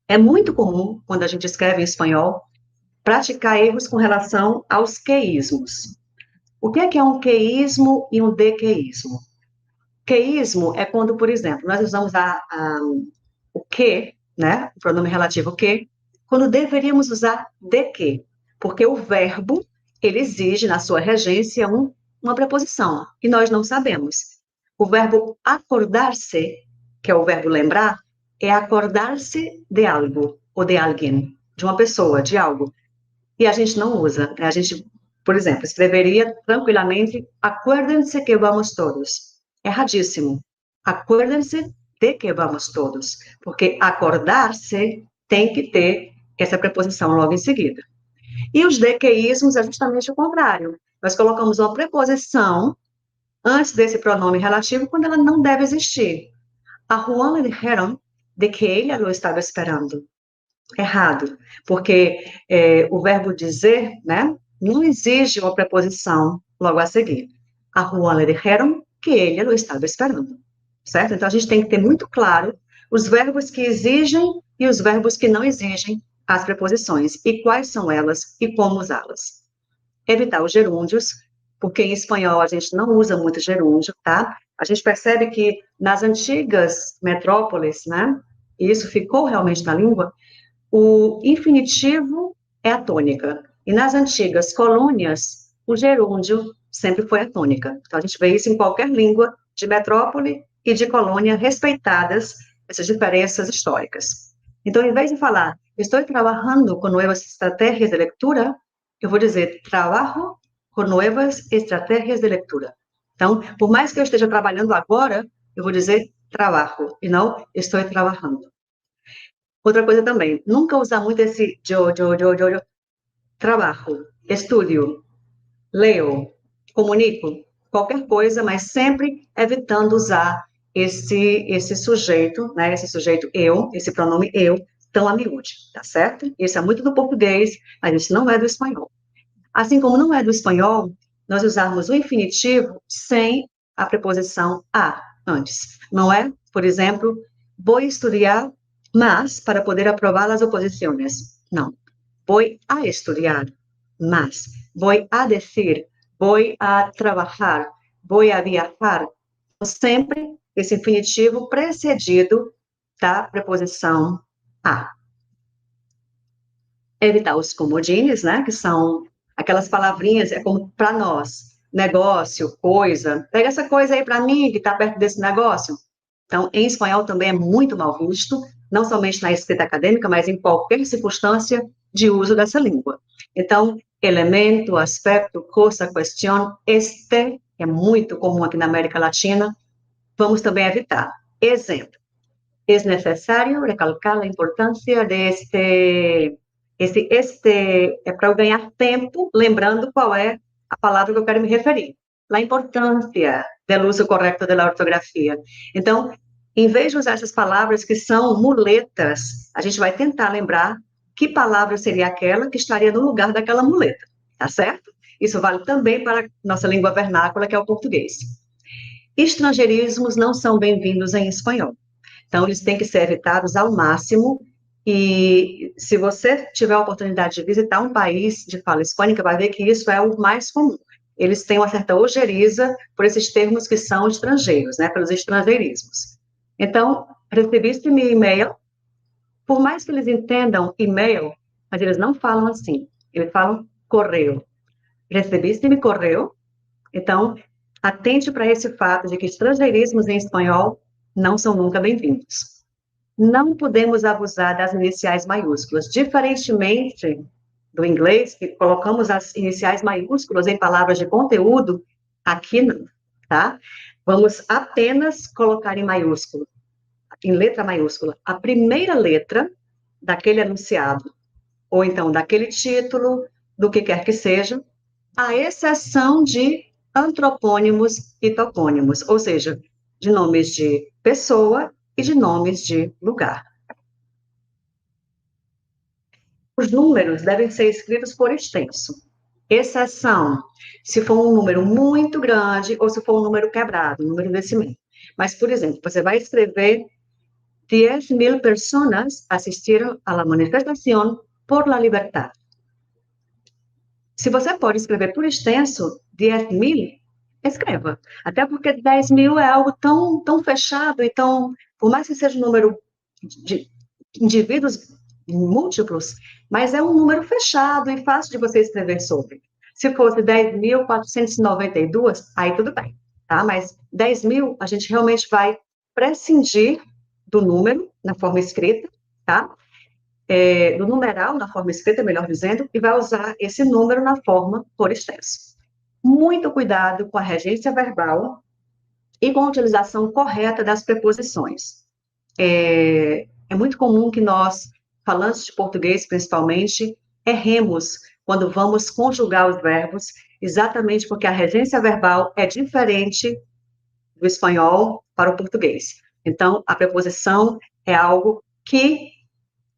É muito comum, quando a gente escreve em espanhol, praticar erros com relação aos queísmos. O que é um queísmo e um dequeísmo? Queísmo é quando, por exemplo, nós usamos o que, né, o pronome relativo que, quando deveríamos usar de que, porque o verbo, ele exige na sua regência uma preposição, e nós não sabemos. O verbo acordar-se, que é o verbo lembrar, é acordar-se de algo, ou de alguém, de uma pessoa, de algo. E a gente não usa. A gente, por exemplo, escreveria tranquilamente, acuérdense que vamos todos. Erradíssimo. Acuérdense de que vamos todos. Porque acordar-se tem que ter essa preposição logo em seguida. E os dequeísmos é justamente o contrário. Nós colocamos uma preposição antes desse pronome relativo quando ela não deve existir. A Juan le dijeron de que ella lo estava esperando. Errado, porque o verbo dizer, né, não exige uma preposição logo a seguir. A Juan le dijeron que ella lo estava esperando, certo? Então, a gente tem que ter muito claro os verbos que exigem e os verbos que não exigem as preposições, e quais são elas e como usá-las. Evitar os gerúndios, porque em espanhol a gente não usa muito gerúndio, tá? A gente percebe que nas antigas metrópoles, né, e isso ficou realmente na língua, o infinitivo é a tônica. E nas antigas colônias, o gerúndio sempre foi a tônica. Então, a gente vê isso em qualquer língua de metrópole e de colônia, respeitadas essas diferenças históricas. Então, em vez de falar, estou trabalhando com novas estratégias de leitura, eu vou dizer, trabalho com novas estratégias de leitura. Então, por mais que eu esteja trabalhando agora, eu vou dizer trabalho, e não estou trabalhando. Outra coisa também, nunca usar muito esse yo. Trabalho, estudio, leio, comunico, qualquer coisa, mas sempre evitando usar esse sujeito, né, esse sujeito eu, esse pronome eu, tão a miúde, tá certo? Isso é muito do português, mas isso não é do espanhol. Assim como não é do espanhol, nós usarmos o infinitivo sem a preposição a antes. Não é, por exemplo, vou estudar más para poder aprobar as oposições. Não. Vou a estudar más. Vou a decir, vou a trabalhar, vou a viajar. Sempre esse infinitivo precedido da preposição a. Evitar os comodines, né, que são aquelas palavrinhas, é como para nós, negócio, coisa. Pega essa coisa aí para mim, que está perto desse negócio. Então, em espanhol também é muito mal visto, não somente na escrita acadêmica, mas em qualquer circunstância de uso dessa língua. Então, elemento, aspecto, coisa, questão, este é muito comum aqui na América Latina, vamos também evitar. Exemplo, é necessário recalcar a importância de este é para eu ganhar tempo, lembrando qual é a palavra que eu quero me referir. A importância del uso correto da ortografia. Então, em vez de usar essas palavras que são muletas, a gente vai tentar lembrar que palavra seria aquela que estaria no lugar daquela muleta, tá certo? Isso vale também para a nossa língua vernácula, que é o português. Estrangeirismos não são bem-vindos em espanhol. Então, eles têm que ser evitados ao máximo. E se você tiver a oportunidade de visitar um país de fala hispânica, vai ver que isso é o mais comum. Eles têm uma certa ojeriza por esses termos que são estrangeiros, né, pelos estrangeirismos. Então, recebiste meu e-mail, por mais que eles entendam e-mail, mas eles não falam assim, eles falam correio. Recebiste meu correio? Então, atente para esse fato de que estrangeirismos em espanhol não são nunca bem-vindos. Não podemos abusar das iniciais maiúsculas, diferentemente do inglês, que colocamos as iniciais maiúsculas em palavras de conteúdo, aqui não, tá? Vamos apenas colocar em maiúsculo, em letra maiúscula, a primeira letra daquele enunciado, ou então daquele título, do que quer que seja, à exceção de antropônimos e topônimos, ou seja, de nomes de pessoa e de nomes de lugar. Os números devem ser escritos por extenso, exceção se for um número muito grande ou se for um número quebrado, um número decimento. Mas, por exemplo, você vai escrever 10.000 personas asistiram a la manifestación por la libertad. Se você pode escrever por extenso 10.000, escreva. Até porque 10.000 é algo tão fechado, e por mais que seja um número de indivíduos múltiplos, mas é um número fechado e fácil de você escrever sobre. Se fosse 10.492, aí tudo bem, tá? Mas 10.000, a gente realmente vai prescindir do número na forma escrita, tá? Do numeral na forma escrita, melhor dizendo, e vai usar esse número na forma por extenso. Muito cuidado com a regência verbal e com a utilização correta das preposições. É muito comum que nós, falantes de português principalmente, erremos quando vamos conjugar os verbos, exatamente porque a regência verbal é diferente do espanhol para o português. Então, a preposição é algo que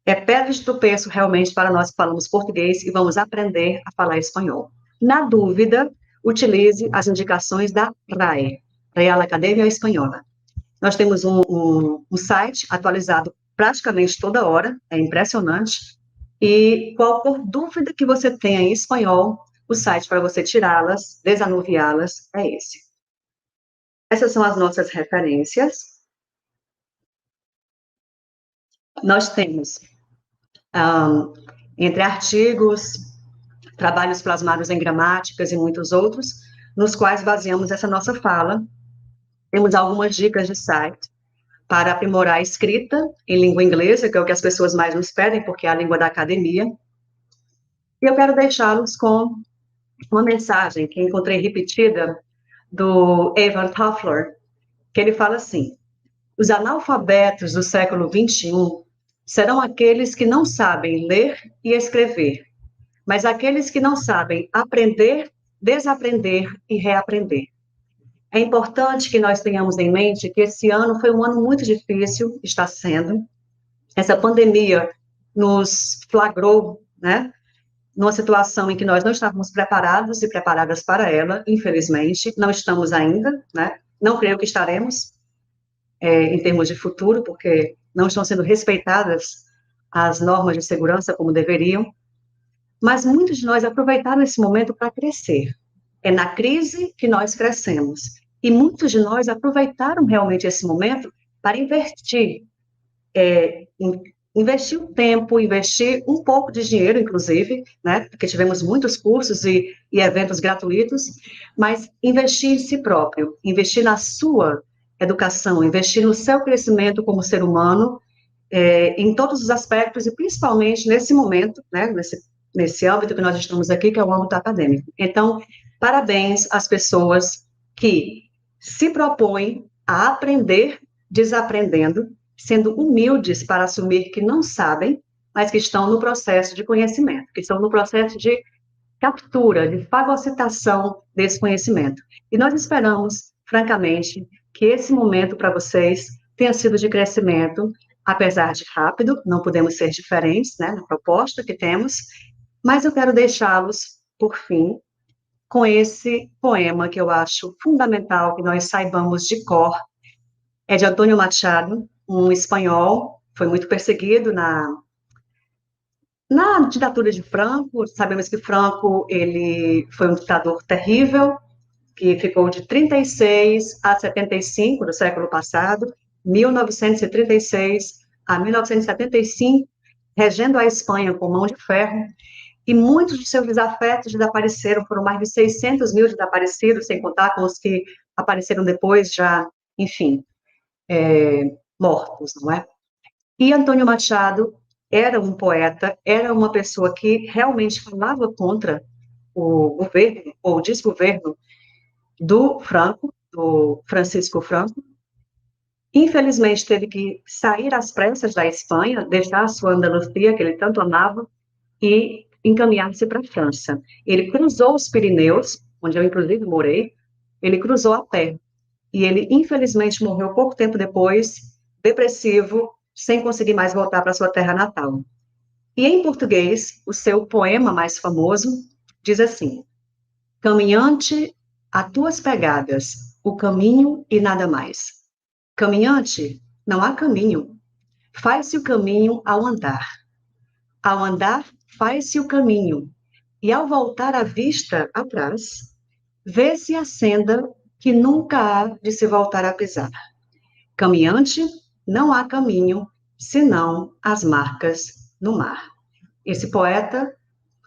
é pedra de tropeço realmente para nós que falamos português e vamos aprender a falar espanhol. Na dúvida, utilize as indicações da RAE, Real Academia Espanhola. Nós temos um site atualizado praticamente toda hora, é impressionante, e qualquer dúvida que você tenha em espanhol, o site para você tirá-las, desanuviá-las, é esse. Essas são as nossas referências. Nós temos, entre artigos, trabalhos plasmados em gramáticas e muitos outros, nos quais baseamos essa nossa fala. Temos algumas dicas de site para aprimorar a escrita em língua inglesa, que é o que as pessoas mais nos pedem, porque é a língua da academia. E eu quero deixá-los com uma mensagem que encontrei repetida do Evan Toffler, que ele fala assim: os analfabetos do século XXI serão aqueles que não sabem ler e escrever, mas aqueles que não sabem aprender, desaprender e reaprender. É importante que nós tenhamos em mente que esse ano foi um ano muito difícil, está sendo. Essa pandemia nos flagrou, né, numa situação em que nós não estávamos preparados e preparadas para ela, infelizmente, não estamos ainda, né, não creio que estaremos, em termos de futuro, porque não estão sendo respeitadas as normas de segurança como deveriam, mas muitos de nós aproveitaram esse momento para crescer. É na crise que nós crescemos. E muitos de nós aproveitaram realmente esse momento para investir o tempo, investir um pouco de dinheiro, inclusive, né, porque tivemos muitos cursos e eventos gratuitos, mas investir em si próprio, investir na sua educação, investir no seu crescimento como ser humano, em todos os aspectos, e principalmente nesse momento, né, nesse âmbito que nós estamos aqui, que é o âmbito acadêmico. Então, parabéns às pessoas que se propõem a aprender desaprendendo, sendo humildes para assumir que não sabem, mas que estão no processo de conhecimento, que estão no processo de captura, de fagocitação desse conhecimento. E nós esperamos francamente, que esse momento para vocês tenha sido de crescimento, apesar de rápido, não podemos ser diferentes, né, na proposta que temos, mas eu quero deixá-los, por fim, com esse poema que eu acho fundamental que nós saibamos de cor. É de Antônio Machado, um espanhol, foi muito perseguido na ditadura de Franco. Sabemos que Franco, ele foi um ditador terrível, que ficou de 36 a 75 do século passado, 1936 a 1975, regendo a Espanha com mão de ferro, e muitos de seus desafetos desapareceram, foram mais de 600 mil desaparecidos, sem contar com os que apareceram depois já, enfim, mortos, não é? E Antônio Machado era um poeta, era uma pessoa que realmente falava contra o governo, ou o desgoverno do Franco, do Francisco Franco. Infelizmente, teve que sair às pressas da Espanha, deixar a sua Andaluzia, que ele tanto amava, e encaminhar-se para a França. Ele cruzou os Pirineus, onde eu, inclusive, morei, ele cruzou a pé. E ele, infelizmente, morreu pouco tempo depois, depressivo, sem conseguir mais voltar para sua terra natal. E, em português, o seu poema mais famoso diz assim: caminhante, a tuas pegadas, o caminho e nada mais. Caminhante, não há caminho. Faz-se o caminho ao andar. Ao andar, faz-se o caminho. E ao voltar a vista atrás, vê-se a senda que nunca há de se voltar a pisar. Caminhante, não há caminho, senão as marcas no mar. Esse poeta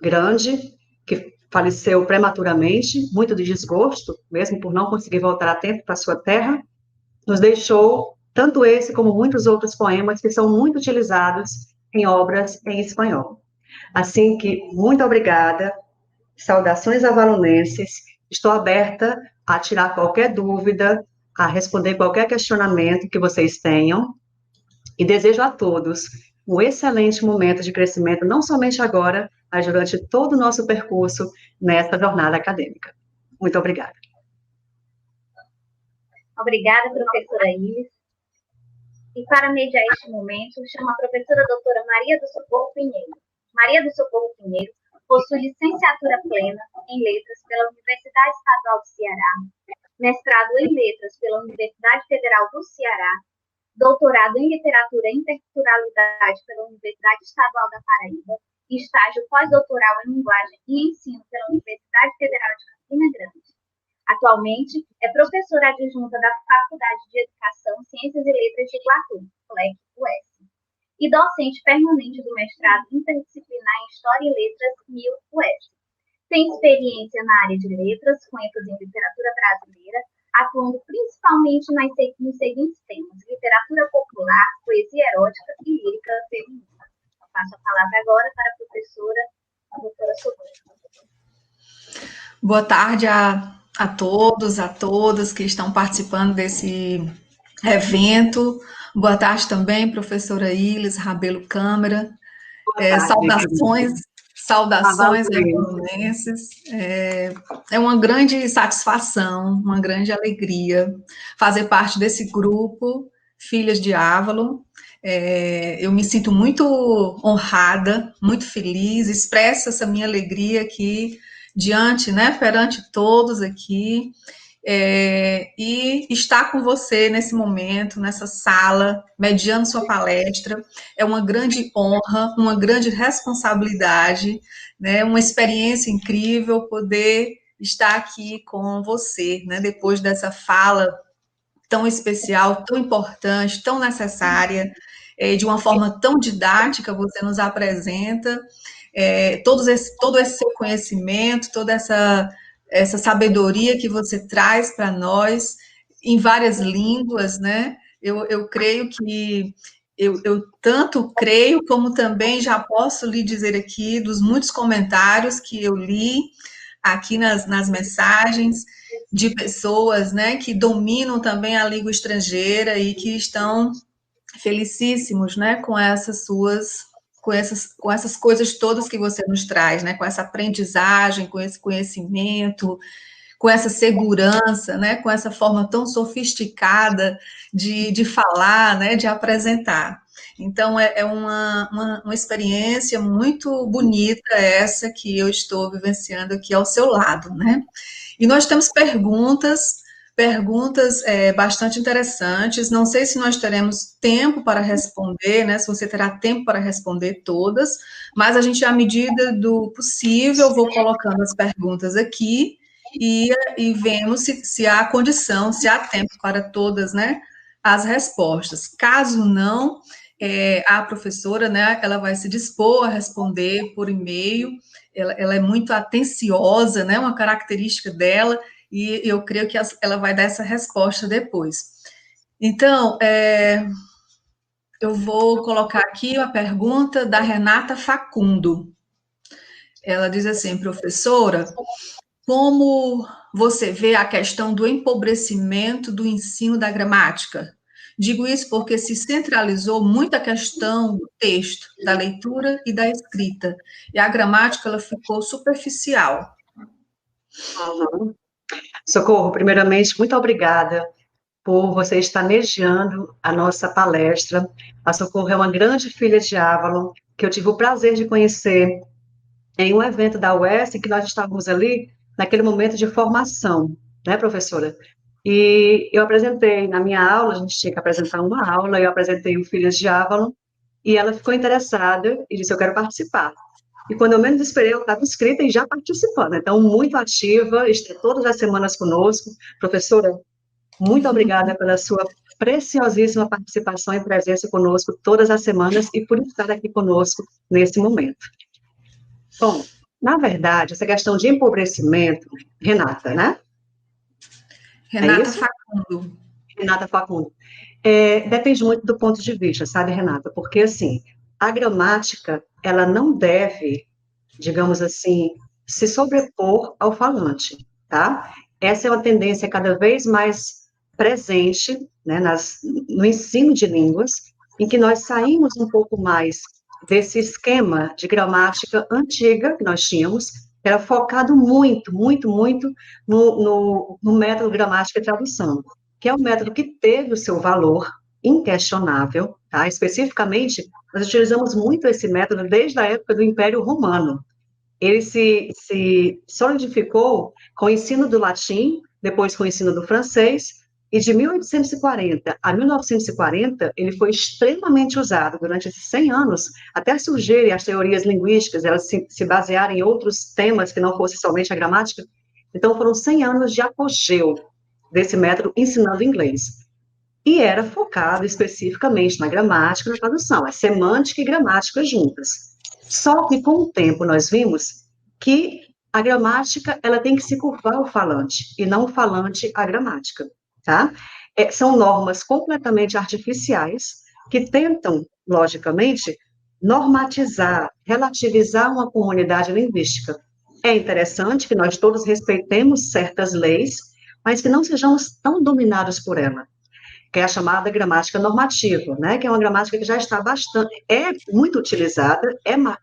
grande, que faleceu prematuramente, muito de desgosto, mesmo por não conseguir voltar a tempo para sua terra, nos deixou tanto esse como muitos outros poemas que são muito utilizados em obras em espanhol. Assim que, muito obrigada, saudações avalonenses, estou aberta a tirar qualquer dúvida, a responder qualquer questionamento que vocês tenham, e desejo a todos um excelente momento de crescimento, não somente agora, mas durante todo o nosso percurso nessa jornada acadêmica. Muito obrigada. Obrigada, professora Iris. E para mediar este momento, chamo a professora doutora Maria do Socorro Pinheiro. Maria do Socorro Pinheiro possui licenciatura plena em Letras pela Universidade Estadual do Ceará, mestrado em Letras pela Universidade Federal do Ceará, doutorado em Literatura e Interculturalidade pela Universidade Estadual da Paraíba, e estágio pós-doutoral em Linguagem e Ensino pela Universidade Federal de Campina Grande. Atualmente, é professora adjunta da Faculdade de Educação, Ciências e Letras de Iguatu, FLEC-US, e docente permanente do mestrado interdisciplinar em História e Letras, MIL-US. Tem experiência na área de letras, com ênfase em literatura brasileira, atuando principalmente nos seguintes temas: literatura popular, poesia erótica e lírica feminina. Passo a palavra agora para a professora, a doutora Socorro. Boa tarde a todos, a todas que estão participando desse evento. Boa tarde também, professora Ilis Rabelo Câmara. Saudações avalonenses. É uma grande satisfação, uma grande alegria fazer parte desse grupo, Filhas de Avalon. Eu me sinto muito honrada, muito feliz, expresso essa minha alegria aqui perante todos aqui, e estar com você nesse momento, nessa sala, mediando sua palestra, é uma grande honra, uma grande responsabilidade, né, uma experiência incrível poder estar aqui com você, né, depois dessa fala tão especial, tão importante, tão necessária, de uma forma tão didática, você nos apresenta todo esse seu conhecimento, toda essa sabedoria que você traz para nós, em várias línguas, né? Eu creio que, eu tanto creio, como também já posso lhe dizer aqui, dos muitos comentários que eu li aqui nas mensagens, de pessoas, né, que dominam também a língua estrangeira e que estão felicíssimos, né, com essas coisas todas que você nos traz, né, com essa aprendizagem, com esse conhecimento, com essa segurança, né, com essa forma tão sofisticada de falar, né, de apresentar. Então, é uma experiência muito bonita essa que eu estou vivenciando aqui ao seu lado, né? E nós temos perguntas bastante interessantes. Não sei se nós teremos tempo para responder, né? Se você terá tempo para responder todas, mas a gente, à medida do possível, vou colocando as perguntas aqui e vemos se há condição, se há tempo para todas, né? As respostas. Caso não, a professora, né? Ela vai se dispor a responder por e-mail. Ela é muito atenciosa, né? Uma característica dela. E eu creio que ela vai dar essa resposta depois. Então, eu vou colocar aqui a pergunta da Renata Facundo. Ela diz assim, professora, como você vê a questão do empobrecimento do ensino da gramática? Digo isso porque se centralizou muito a questão do texto, da leitura e da escrita, e a gramática ela ficou superficial. Uhum. Socorro, primeiramente, muito obrigada por você estar mediando a nossa palestra. A Socorro é uma grande filha de Avalon, que eu tive o prazer de conhecer em um evento da UES, que nós estávamos ali naquele momento de formação, né, professora? E eu apresentei, na minha aula, a gente tinha que apresentar uma aula, eu apresentei o Filhas de Avalon, e ela ficou interessada e disse, eu quero participar. E quando eu menos esperei, ela estava inscrita e já participando. Então, muito ativa, está todas as semanas conosco. Professora, muito obrigada pela sua preciosíssima participação e presença conosco todas as semanas e por estar aqui conosco nesse momento. Bom, na verdade, essa questão de empobrecimento, Renata, né? Renata Facundo. Renata Facundo. Depende muito do ponto de vista, sabe, Renata? Porque, assim, a gramática, ela não deve, digamos assim, se sobrepor ao falante, tá? Essa é uma tendência cada vez mais presente, né, no ensino de línguas, em que nós saímos um pouco mais desse esquema de gramática antiga que nós tínhamos, que era focado muito, muito, muito no método gramática e tradução, que é um método que teve o seu valor inquestionável, tá? Especificamente, nós utilizamos muito esse método desde a época do Império Romano. Ele se solidificou com o ensino do latim, depois com o ensino do francês, e de 1840 a 1940, ele foi extremamente usado durante esses 100 anos, até surgirem as teorias linguísticas, elas se basearem em outros temas que não fosse somente a gramática. Então, foram 100 anos de apogeu desse método ensinando inglês. E era focado especificamente na gramática e na tradução, é semântica e gramática juntas. Só que, com o tempo, nós vimos que a gramática, ela tem que se curvar ao falante, e não o falante à gramática, tá? São normas completamente artificiais, que tentam, logicamente, normatizar, relativizar uma comunidade linguística. É interessante que nós todos respeitemos certas leis, mas que não sejamos tão dominados por ela, que é a chamada gramática normativa, né, que é uma gramática que já está muito utilizada,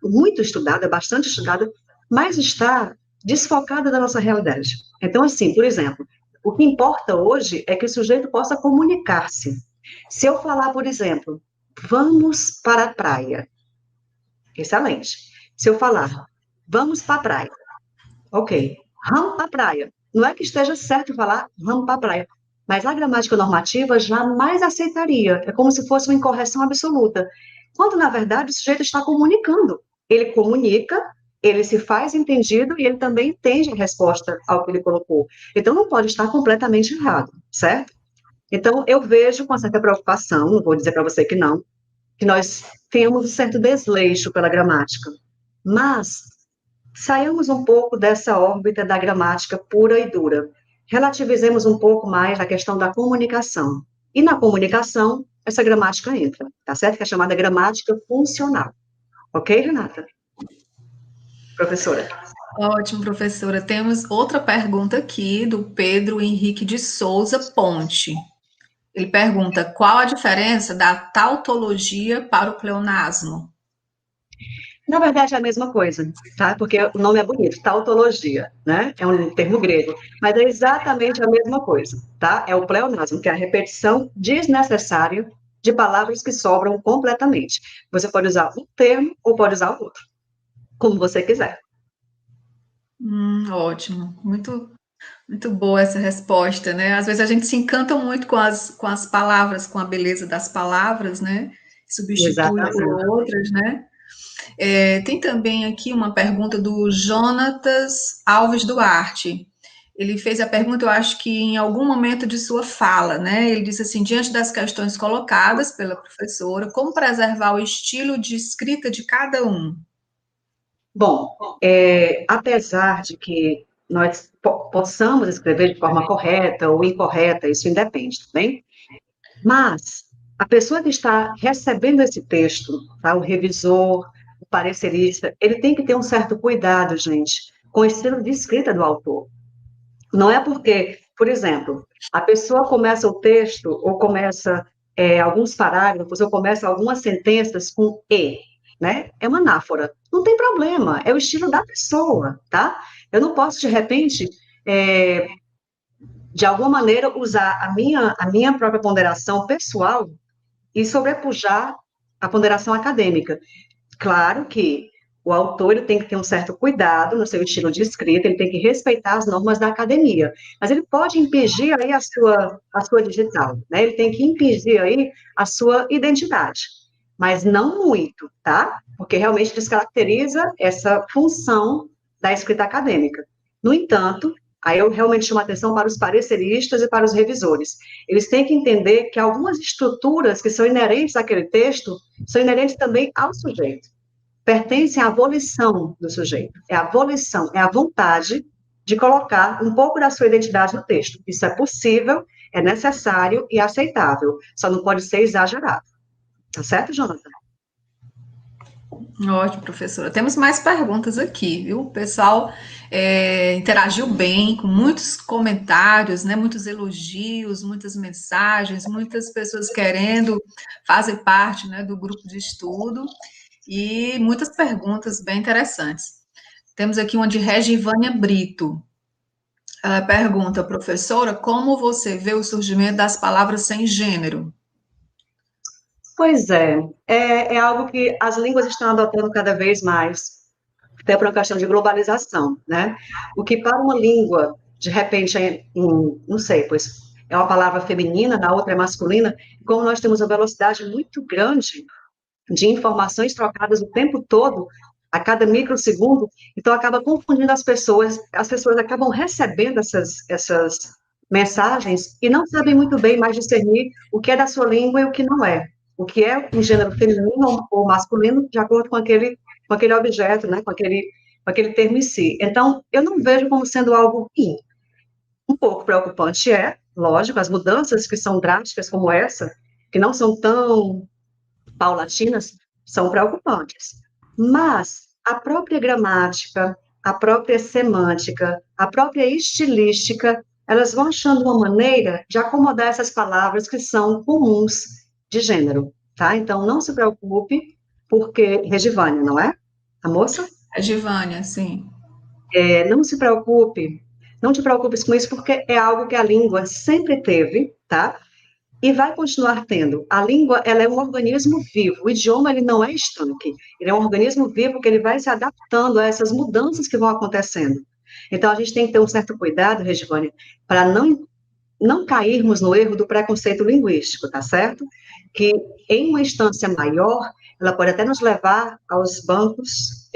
muito estudada, bastante estudada, mas está desfocada da nossa realidade. Então, assim, por exemplo, o que importa hoje é que o sujeito possa comunicar-se. Se eu falar, por exemplo, vamos para a praia, excelente. Se eu falar, vamos para a praia, ok, vamos para a praia. Não é que esteja certo falar, vamos para a praia, mas a gramática normativa jamais aceitaria, é como se fosse uma incorreção absoluta, quando, na verdade, o sujeito está comunicando. Ele comunica, ele se faz entendido e ele também entende a resposta ao que ele colocou. Então, não pode estar completamente errado, certo? Então, eu vejo com certa preocupação, não vou dizer para você que não, que nós temos um certo desleixo pela gramática, mas saiamos um pouco dessa órbita da gramática pura e dura. Relativizemos um pouco mais a questão da comunicação. E na comunicação, essa gramática entra, tá certo? Que é chamada gramática funcional. Ok, Renata? Professora. Ótimo, professora. Temos outra pergunta aqui do Pedro Henrique de Souza Ponte. Ele pergunta, qual a diferença da tautologia para o pleonasmo? Na verdade, é a mesma coisa, tá? Porque o nome é bonito, tautologia, né? É um termo grego, mas é exatamente a mesma coisa, tá? É o pleonasmo, que é a repetição desnecessária de palavras que sobram completamente. Você pode usar um termo ou pode usar o outro, como você quiser. Ótimo, muito boa essa resposta, né? Às vezes a gente se encanta muito com as palavras, com a beleza das palavras, né? Substitui por Exatamente. outras, né? Tem também aqui uma pergunta do Jonatas Alves Duarte. Ele fez a pergunta, eu acho que em algum momento de sua fala, né? Ele disse assim: diante das questões colocadas pela professora, como preservar o estilo de escrita de cada um? Bom, apesar de que nós possamos escrever de forma correta ou incorreta, isso independe, também. Mas a pessoa que está recebendo esse texto, tá, o revisor, o parecerista, ele tem que ter um certo cuidado, gente, com o estilo de escrita do autor. Não é porque, por exemplo, a pessoa começa o texto ou começa alguns parágrafos ou começa algumas sentenças com e, né? É uma anáfora. Não tem problema, é o estilo da pessoa, tá? Eu não posso, de repente, de alguma maneira, usar a minha própria ponderação pessoal e sobrepujar a ponderação acadêmica. Claro que o autor ele tem que ter um certo cuidado no seu estilo de escrita, ele tem que respeitar as normas da academia, mas ele pode impingir aí a sua digital, né? Ele tem que impingir aí a sua identidade, mas não muito, tá? Porque realmente descaracteriza essa função da escrita acadêmica. No entanto, aí eu realmente chamo a atenção para os pareceristas e para os revisores. Eles têm que entender que algumas estruturas que são inerentes àquele texto são inerentes também ao sujeito. Pertencem à volição do sujeito. É a volição, é a vontade de colocar um pouco da sua identidade no texto. Isso é possível, é necessário e aceitável. Só não pode ser exagerado. Tá certo, Jonathan? Ótimo, professora. Temos mais perguntas aqui, viu? O pessoal interagiu bem, com muitos comentários, né? Muitos elogios, muitas mensagens, muitas pessoas querendo fazer parte, né, do grupo de estudo e muitas perguntas bem interessantes. Temos aqui uma de Regivânia Brito. Ela pergunta, professora, como você vê o surgimento das palavras sem gênero? Pois é algo que as línguas estão adotando cada vez mais, até por uma questão de globalização, né? O que para uma língua, de repente, não sei, pois é uma palavra feminina, na outra é masculina, como nós temos uma velocidade muito grande de informações trocadas o tempo todo, a cada microsegundo, então acaba confundindo as pessoas acabam recebendo essas mensagens e não sabem muito bem mais discernir o que é da sua língua e o que não é. O que é um gênero feminino ou masculino, de acordo com aquele objeto, né, com aquele termo em si. Então, eu não vejo como sendo algo ruim. Um pouco preocupante lógico, as mudanças que são drásticas como essa, que não são tão paulatinas, são preocupantes. Mas a própria gramática, a própria semântica, a própria estilística, elas vão achando uma maneira de acomodar essas palavras que são comuns de gênero, tá? Então, não se preocupe, porque... Regivânia, não é? A moça? Regivânia, sim. Não se preocupe, não te preocupes com isso, porque é algo que a língua sempre teve, tá? E vai continuar tendo. A língua, ela é um organismo vivo. O idioma, ele não é estanque. Ele é um organismo vivo que ele vai se adaptando a essas mudanças que vão acontecendo. Então, a gente tem que ter um certo cuidado, Regivânia, para não cairmos no erro do preconceito linguístico, tá certo? Que em uma instância maior, ela pode até nos levar aos bancos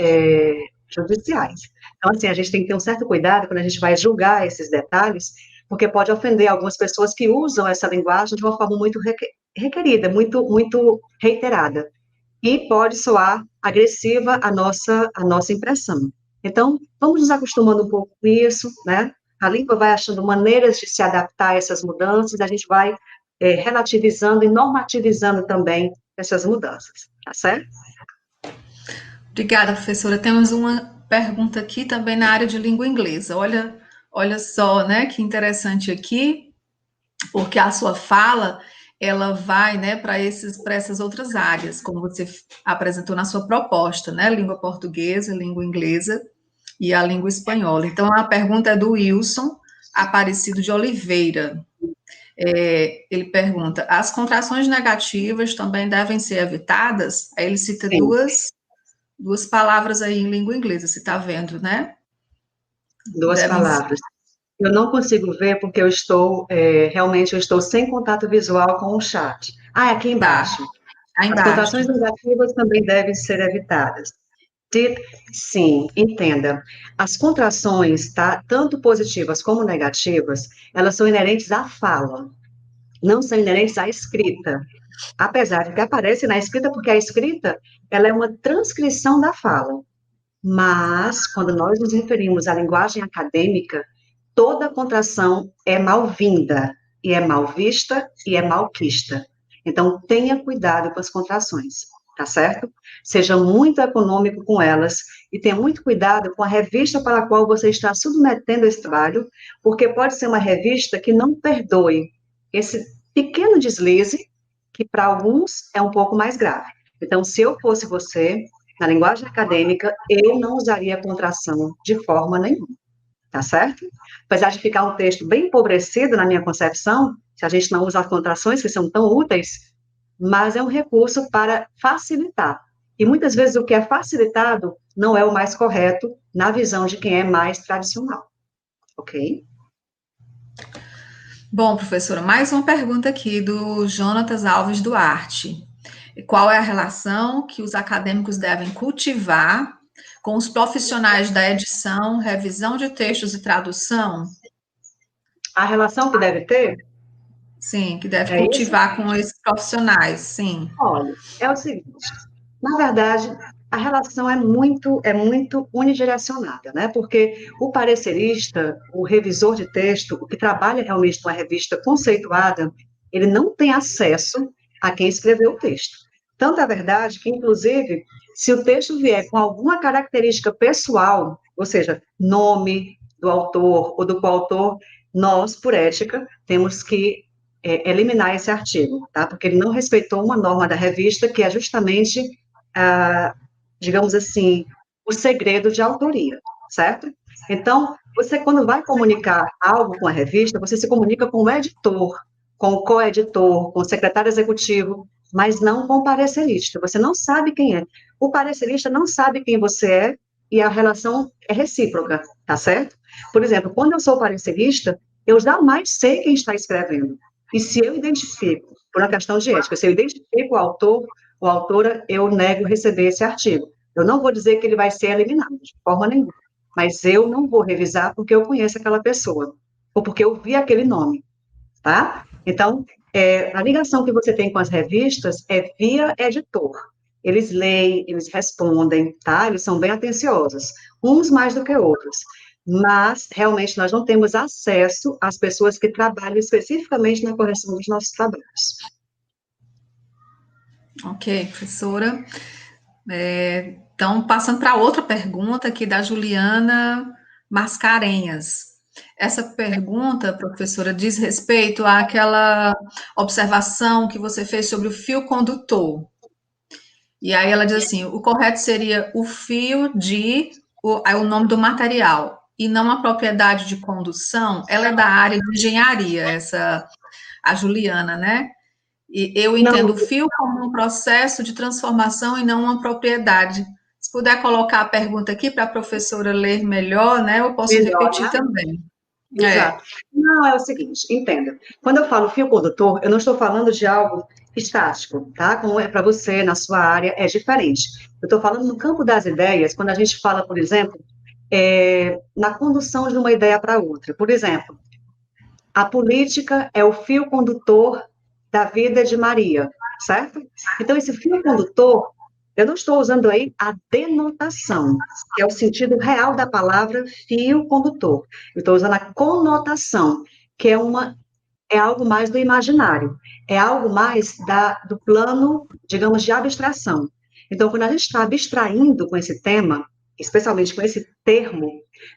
judiciais. Então, assim, a gente tem que ter um certo cuidado quando a gente vai julgar esses detalhes, porque pode ofender algumas pessoas que usam essa linguagem de uma forma muito requerida, muito reiterada, e pode soar agressiva a nossa impressão. Então, vamos nos acostumando um pouco com isso, né? A língua vai achando maneiras de se adaptar a essas mudanças, a gente vai relativizando e normativizando também essas mudanças, tá certo? Obrigada, professora. Temos uma pergunta aqui também na área de língua inglesa. Olha só, né, que interessante aqui, porque a sua fala, ela vai, né, para essas outras áreas, como você apresentou na sua proposta, né, língua portuguesa, língua inglesa e a língua espanhola. Então, a pergunta é do Wilson Aparecido de Oliveira. Ele pergunta: as contrações negativas também devem ser evitadas? Aí ele cita Sim. duas palavras aí em língua inglesa, você está vendo, né? Duas palavras. Eu não consigo ver porque eu estou, realmente, eu estou sem contato visual com o chat. Ah, é aqui embaixo. Aí As embaixo. contrações negativas também devem ser evitadas. Sim, entenda. As contrações, tá, tanto positivas como negativas, elas são inerentes à fala, não são inerentes à escrita. Apesar de que aparece na escrita, porque a escrita, ela é uma transcrição da fala. Mas, quando nós nos referimos à linguagem acadêmica, toda contração é mal-vinda, e é mal vista, e é malquista. Então, tenha cuidado com as contrações, tá certo? Seja muito econômico com elas, e tenha muito cuidado com a revista para a qual você está submetendo esse trabalho, porque pode ser uma revista que não perdoe esse pequeno deslize, que para alguns é um pouco mais grave. Então, se eu fosse você, na linguagem acadêmica, eu não usaria contração de forma nenhuma, tá certo? Apesar de ficar um texto bem empobrecido na minha concepção, se a gente não usa as contrações, que são tão úteis, mas é um recurso para facilitar. E muitas vezes o que é facilitado não é o mais correto na visão de quem é mais tradicional, ok? Bom, professora, mais uma pergunta aqui do Jonatas Alves Duarte. Qual é a relação que os acadêmicos devem cultivar com os profissionais da edição, revisão de textos e tradução? A relação que deve ter? Sim, que deve É isso? cultivar com esses profissionais, sim. Olha, é o seguinte, na verdade, a relação é muito unidirecionada, né? Porque o parecerista, o revisor de texto, o que trabalha realmente numa revista conceituada, ele não tem acesso a quem escreveu o texto. Tanto é verdade que, inclusive, se o texto vier com alguma característica pessoal, ou seja, nome do autor ou do coautor, nós, por ética, temos que eliminar esse artigo, tá? Porque ele não respeitou uma norma da revista, que é justamente, digamos assim, o segredo de autoria, certo? Então, você, quando vai comunicar algo com a revista, você se comunica com o editor, com o coeditor, com o secretário executivo, mas não com o parecerista. Você não sabe quem é. O parecerista não sabe quem você é e a relação é recíproca, tá certo? Por exemplo, quando eu sou parecerista, eu jamais sei quem está escrevendo. E se eu identifico, por uma questão de ética, se eu identifico o autor ou autora, eu nego receber esse artigo. Eu não vou dizer que ele vai ser eliminado, de forma nenhuma. Mas eu não vou revisar porque eu conheço aquela pessoa, ou porque eu vi aquele nome, tá? Então, a ligação que você tem com as revistas é via editor. Eles leem, eles respondem, tá? Eles são bem atenciosos, uns mais do que outros. Mas, realmente, nós não temos acesso às pessoas que trabalham especificamente na correção dos nossos trabalhos. Ok, professora. Então, passando para outra pergunta aqui da Juliana Mascarenhas. Essa pergunta, professora, diz respeito àquela observação que você fez sobre o fio condutor. E aí ela diz assim: o correto seria o fio o nome do material, e não a propriedade de condução. Ela é da área de engenharia, a Juliana, né? E eu entendo o fio como um processo de transformação e não uma propriedade. Se puder colocar a pergunta aqui para a professora ler melhor, né? Eu posso Melhor, repetir né? também. Exato. Não, é o seguinte, entenda. Quando eu falo fio condutor, eu não estou falando de algo estático, tá? Como é para você, na sua área, é diferente. Eu estou falando no campo das ideias, quando a gente fala, por exemplo, na condução de uma ideia para outra. Por exemplo, a política é o fio condutor da vida de Maria, certo? Então, esse fio condutor, eu não estou usando aí a denotação, que é o sentido real da palavra fio condutor. Eu estou usando a conotação, que é algo mais do imaginário, é algo mais do plano, digamos, de abstração. Então, quando a gente está abstraindo com esse tema, especialmente com esse termo,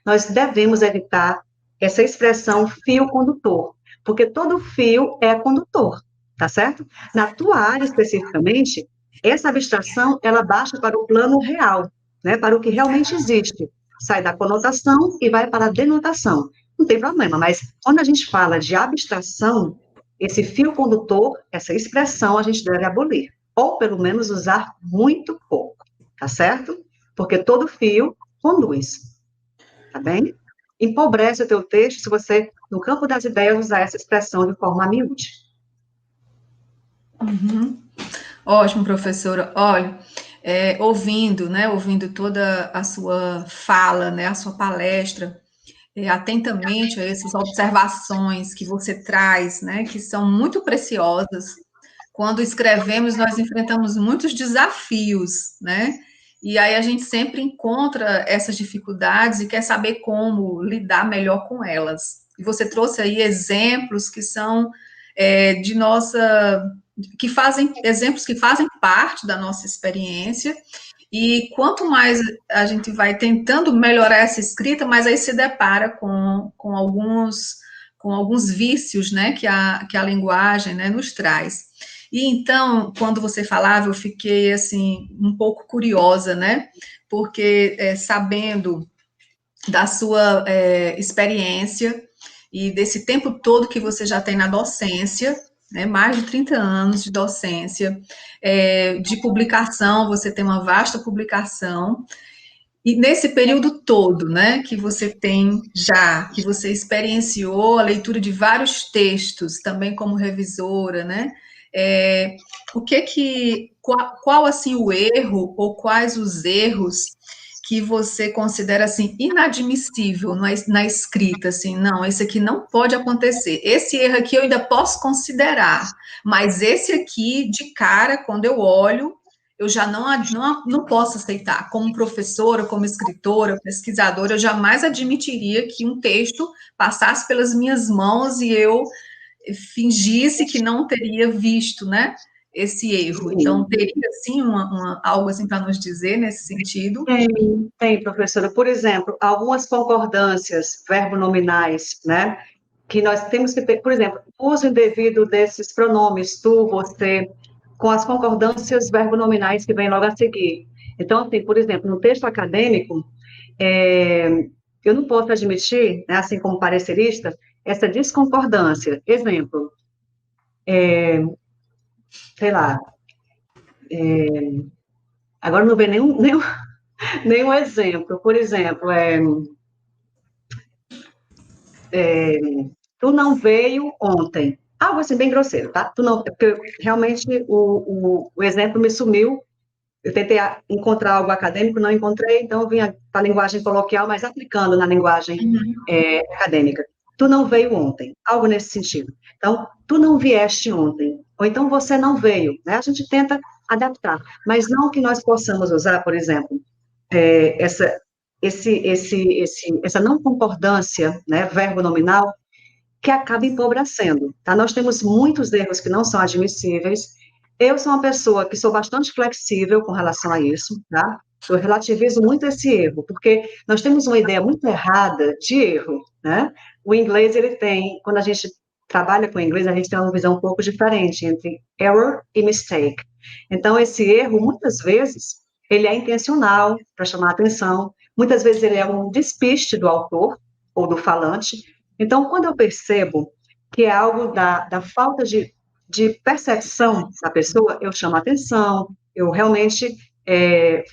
nós devemos evitar essa expressão fio condutor, porque todo fio é condutor, tá certo? Na tua área, especificamente, essa abstração, ela baixa para o plano real, né, para o que realmente existe. Sai da conotação e vai para a denotação. Não tem problema, mas quando a gente fala de abstração, esse fio condutor, essa expressão, a gente deve abolir, ou pelo menos usar muito pouco, tá certo? Porque todo fio conduz, tá bem? Empobrece o teu texto se você, no campo das ideias, usar essa expressão de forma a miúde. Uhum. Ótimo, professora. Olha, ouvindo, né, ouvindo toda a sua fala, né, a sua palestra, atentamente a essas observações que você traz, né, que são muito preciosas. Quando escrevemos, nós enfrentamos muitos desafios, né? E aí a gente sempre encontra essas dificuldades e quer saber como lidar melhor com elas. E você trouxe aí exemplos que são de nossa, exemplos que fazem parte da nossa experiência. E quanto mais a gente vai tentando melhorar essa escrita, mais aí se depara com alguns vícios, né, que a linguagem, né, nos traz. E então, quando você falava, eu fiquei, assim, um pouco curiosa, né, porque sabendo da sua experiência e desse tempo todo que você já tem na docência, né, mais de 30 anos de docência, de publicação, você tem uma vasta publicação, e nesse período todo, né, que você tem já, que você experienciou a leitura de vários textos, também como revisora, né, qual assim o erro, ou quais os erros que você considera, assim, inadmissível na escrita, assim, não, esse aqui não pode acontecer, esse erro aqui eu ainda posso considerar, mas esse aqui, de cara, quando eu olho, eu já não posso aceitar. Como professora, como escritora, pesquisadora, eu jamais admitiria que um texto passasse pelas minhas mãos e eu fingisse que não teria visto, né, esse erro. Então, teria, sim, algo assim para nos dizer nesse sentido? Tem, professora. Por exemplo, algumas concordâncias verbonominais, né, que nós temos que ter, por exemplo, uso indevido desses pronomes, tu, você, com as concordâncias verbonominais que vêm logo a seguir. Então, assim, por exemplo, no texto acadêmico, eu não posso admitir, né, assim como parecerista, essa desconcordância. Exemplo, sei lá, agora não vem nenhum exemplo. Por exemplo, tu não veio ontem. Algo assim, bem grosseiro, tá? Tu não, porque realmente o exemplo me sumiu. Eu tentei encontrar algo acadêmico, não encontrei, então eu vinha para a linguagem coloquial, mas aplicando na linguagem acadêmica. Tu não veio ontem, algo nesse sentido. Então, tu não vieste ontem, ou então você não veio, né? A gente tenta adaptar, mas não que nós possamos usar, por exemplo, essa não concordância, né, verbo nominal, que acaba empobrecendo, tá? Nós temos muitos erros que não são admissíveis. Eu sou uma pessoa que sou bastante flexível com relação a isso, tá? Eu relativizo muito esse erro, porque nós temos uma ideia muito errada de erro, né? O inglês, ele tem, quando a gente trabalha com o inglês, a gente tem uma visão um pouco diferente entre error e mistake. Então, esse erro, muitas vezes, ele é intencional, para chamar a atenção, muitas vezes ele é um despiste do autor ou do falante. Então, quando eu percebo que é algo da falta de percepção da pessoa, eu chamo a atenção, eu realmente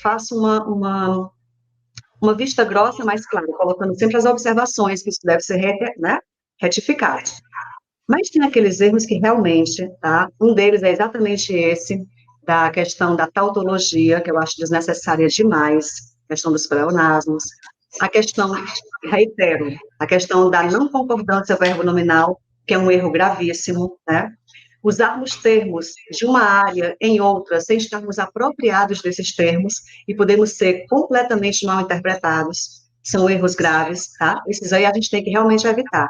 faço uma vista grossa, mais claro, colocando sempre as observações, que isso deve ser retificado. Mas tem aqueles erros que realmente, tá? Um deles é exatamente esse, da questão da tautologia, que eu acho desnecessária demais, a questão dos pleonasmos, a questão, reitero, a questão da não concordância verbo-nominal, que é um erro gravíssimo, né? Usarmos termos de uma área em outra, sem estarmos apropriados desses termos, e podemos ser completamente mal interpretados, são erros graves, tá? Esses aí a gente tem que realmente evitar.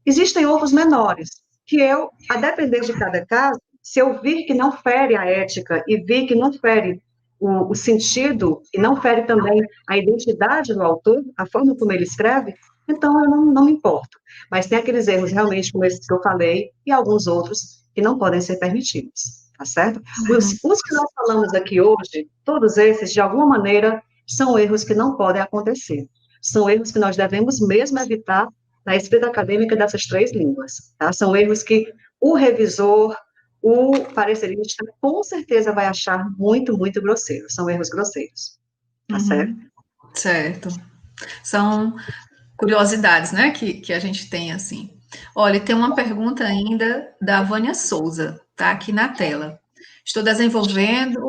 Existem outros menores, que eu, a depender de cada caso, se eu vir que não fere a ética e vir que não fere o sentido e não fere também a identidade do autor, a forma como ele escreve, então eu não me importo. Mas tem aqueles erros realmente como esses que eu falei e alguns outros que não podem ser permitidos, tá certo? Os que nós falamos aqui hoje, todos esses, de alguma maneira, são erros que não podem acontecer. São erros que nós devemos mesmo evitar na escrita acadêmica dessas 3 línguas, tá? São erros que o revisor, o parecerista, com certeza vai achar muito, muito grosseiros. São erros grosseiros, tá certo? Certo. São curiosidades, né, que a gente tem, assim. Olha, tem uma pergunta ainda da Vânia Souza, tá aqui na tela. Desenvolvendo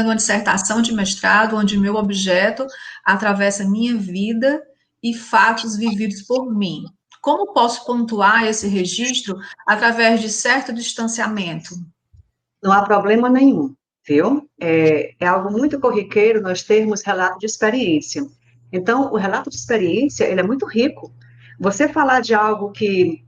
uma dissertação de mestrado, onde meu objeto atravessa minha vida e fatos vividos por mim. Como posso pontuar esse registro através de certo distanciamento? Não há problema nenhum, viu? É algo muito corriqueiro nós termos relato de experiência. Então, o relato de experiência, ele é muito rico. Você falar de algo que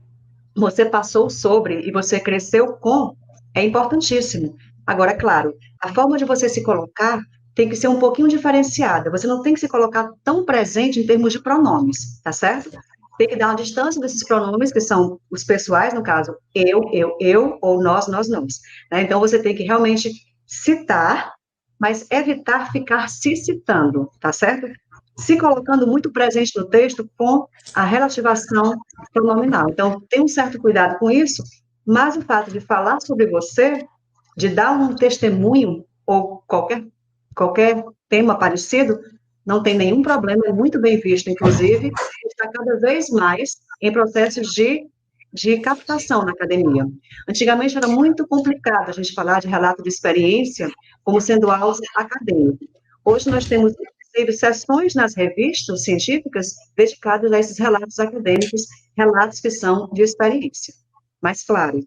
você passou sobre e você cresceu com, é importantíssimo. Agora, é claro, a forma de você se colocar tem que ser um pouquinho diferenciada. Você não tem que se colocar tão presente em termos de pronomes, tá certo? Tem que dar uma distância desses pronomes, que são os pessoais, no caso, eu, ou nós, nós. Né? Então, você tem que realmente citar, mas evitar ficar se citando, tá certo? Se colocando muito presente no texto com a relativação pronominal. Então, tem um certo cuidado com isso, mas o fato de falar sobre você, de dar um testemunho, ou qualquer tema parecido, não tem nenhum problema, é muito bem visto, inclusive, está cada vez mais em processos de captação na academia. Antigamente era muito complicado a gente falar de relato de experiência como sendo algo acadêmico. Hoje nós temos, inclusive, sessões nas revistas científicas dedicadas a esses relatos acadêmicos, relatos que são de experiência. Mas, claro,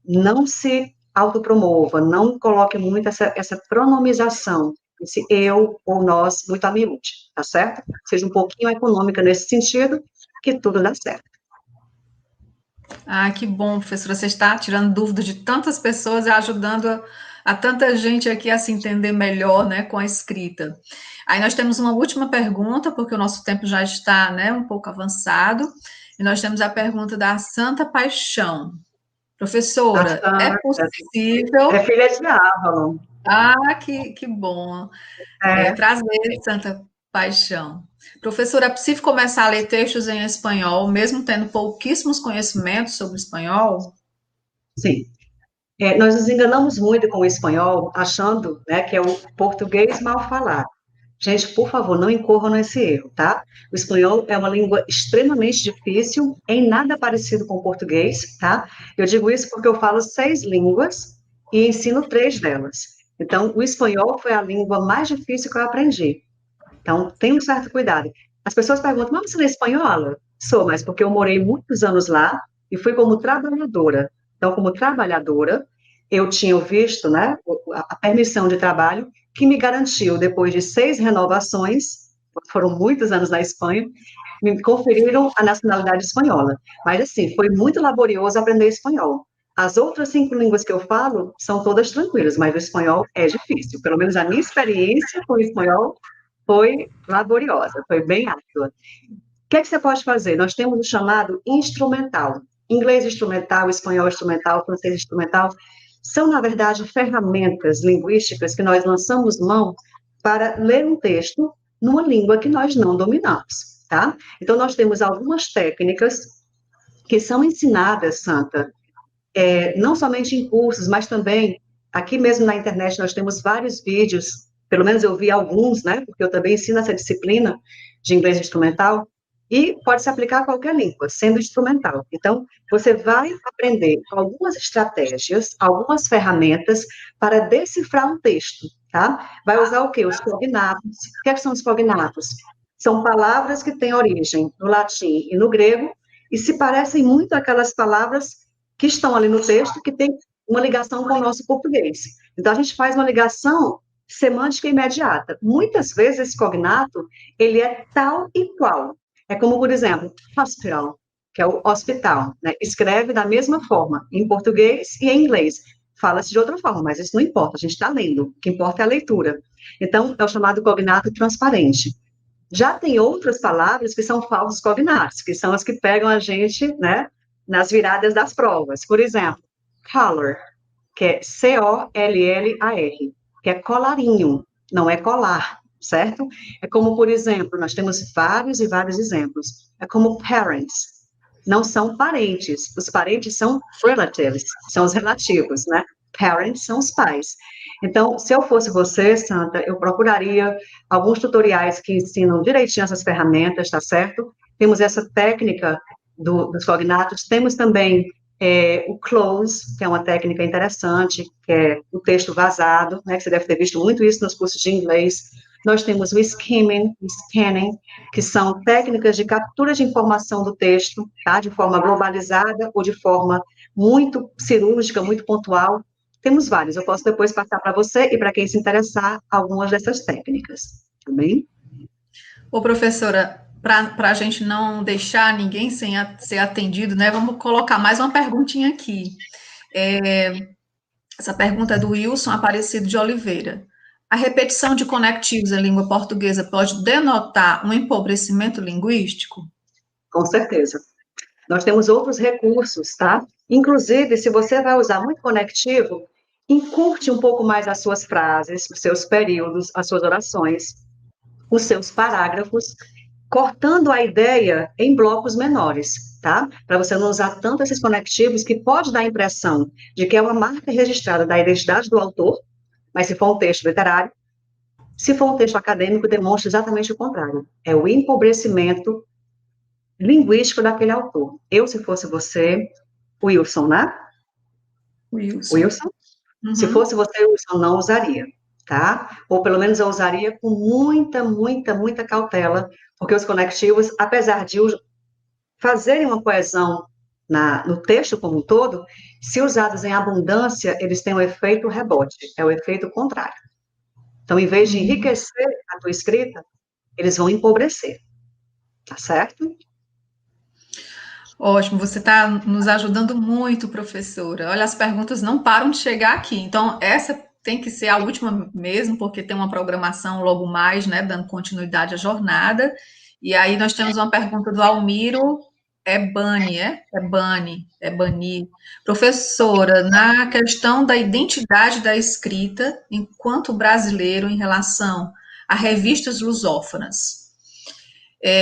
não se autopromova, não coloque muito essa pronomização, esse eu ou nós muito a miúde, tá certo? Seja um pouquinho econômica nesse sentido, que tudo dá certo. Ah, que bom, professora, você está tirando dúvidas de tantas pessoas e ajudando a tanta gente aqui a se entender melhor, né, com a escrita. Aí nós temos uma última pergunta, porque o nosso tempo já está, né, um pouco avançado, e nós temos a pergunta da Santa Paixão. Professora, é possível... É filha de Avalon. Ah, que bom. Prazer, Santa Paixão. Professora, é possível começar a ler textos em espanhol, mesmo tendo pouquíssimos conhecimentos sobre espanhol? Sim. Nós nos enganamos muito com o espanhol, achando, né, que é o português mal falado. Gente, por favor, não incorram nesse erro, tá? O espanhol é uma língua extremamente difícil, em nada parecido com o português, tá? Eu digo isso porque eu falo 6 línguas e ensino 3 delas. Então, o espanhol foi a língua mais difícil que eu aprendi. Então, tenha um certo cuidado. As pessoas perguntam, mas você não é espanhola? Sou, mas porque eu morei muitos anos lá e fui como trabalhadora. Então, como trabalhadora, eu tinha visto, né, a permissão de trabalho que me garantiu, depois de 6 renovações, foram muitos anos na Espanha, me conferiram a nacionalidade espanhola. Mas, assim, foi muito laborioso aprender espanhol. As outras 5 línguas que eu falo são todas tranquilas, mas o espanhol é difícil. Pelo menos a minha experiência com o espanhol foi laboriosa, foi bem árdua. O que é que você pode fazer? Nós temos o chamado instrumental. Inglês instrumental, espanhol instrumental, francês instrumental, são, na verdade, ferramentas linguísticas que nós lançamos mão para ler um texto numa língua que nós não dominamos, tá? Então, nós temos algumas técnicas que são ensinadas, Santa, não somente em cursos, mas também, aqui mesmo na internet, nós temos vários vídeos, pelo menos eu vi alguns, né, porque eu também ensino essa disciplina de inglês instrumental, e pode se aplicar a qualquer língua, sendo instrumental. Então, você vai aprender algumas estratégias, algumas ferramentas para decifrar um texto, tá? Vai usar o quê? Os cognatos. O que são os cognatos? São palavras que têm origem no latim e no grego, e se parecem muito àquelas palavras que estão ali no texto, que tem uma ligação com o nosso português. Então, a gente faz uma ligação semântica imediata. Muitas vezes, esse cognato, ele é tal e qual. É como, por exemplo, hospital, que é o hospital, né? Escreve da mesma forma, em português e em inglês. Fala-se de outra forma, mas isso não importa, a gente está lendo, o que importa é a leitura. Então, é o chamado cognato transparente. Já tem outras palavras que são falsos cognatos, que são as que pegam a gente, né, nas viradas das provas. Por exemplo, color, que é C-O-L-L-A-R, que é colarinho, não é colar, certo? É como, por exemplo, nós temos vários e vários exemplos. É como parents, não são parentes. Os parentes são relatives, são os relativos, né? Parents são os pais. Então, se eu fosse você, Santa, eu procuraria alguns tutoriais que ensinam direitinho essas ferramentas, tá certo? Temos essa técnica dos cognatos, temos também o close, que é uma técnica interessante, que é o texto vazado, né, que você deve ter visto muito isso nos cursos de inglês. Nós temos o skimming, o scanning, que são técnicas de captura de informação do texto, tá, de forma globalizada ou de forma muito cirúrgica, muito pontual. Temos vários, eu posso depois passar para você e para quem se interessar, algumas dessas técnicas, tá bem? Ô, professora, para a gente não deixar ninguém sem ser atendido, né, vamos colocar mais uma perguntinha aqui. Essa pergunta é do Wilson Aparecido de Oliveira. A repetição de conectivos em língua portuguesa pode denotar um empobrecimento linguístico? Com certeza. Nós temos outros recursos, tá? Inclusive, se você vai usar muito conectivo, encurte um pouco mais as suas frases, os seus períodos, as suas orações, os seus parágrafos, cortando a ideia em blocos menores, tá? Para você não usar tanto esses conectivos que pode dar a impressão de que é uma marca registrada da identidade do autor, mas se for um texto literário, se for um texto acadêmico, demonstra exatamente o contrário. É o empobrecimento linguístico daquele autor. Eu, se fosse você, Wilson, né? Wilson? Uhum. Se fosse você, Wilson, não usaria, tá? Ou pelo menos eu usaria com muita cautela, porque os conectivos, apesar de fazerem uma coesão no texto como um todo, se usados em abundância, eles têm um efeito rebote, é o efeito contrário. Então, em vez de enriquecer a tua escrita, eles vão empobrecer, tá certo? Ótimo, você está nos ajudando muito, professora. Olha, as perguntas não param de chegar aqui. Então, essa tem que ser a última mesmo, porque tem uma programação logo mais, né, dando continuidade à jornada. E aí nós temos uma pergunta do Almiro Bani. Professora, na questão da identidade da escrita enquanto brasileiro em relação a revistas lusófonas,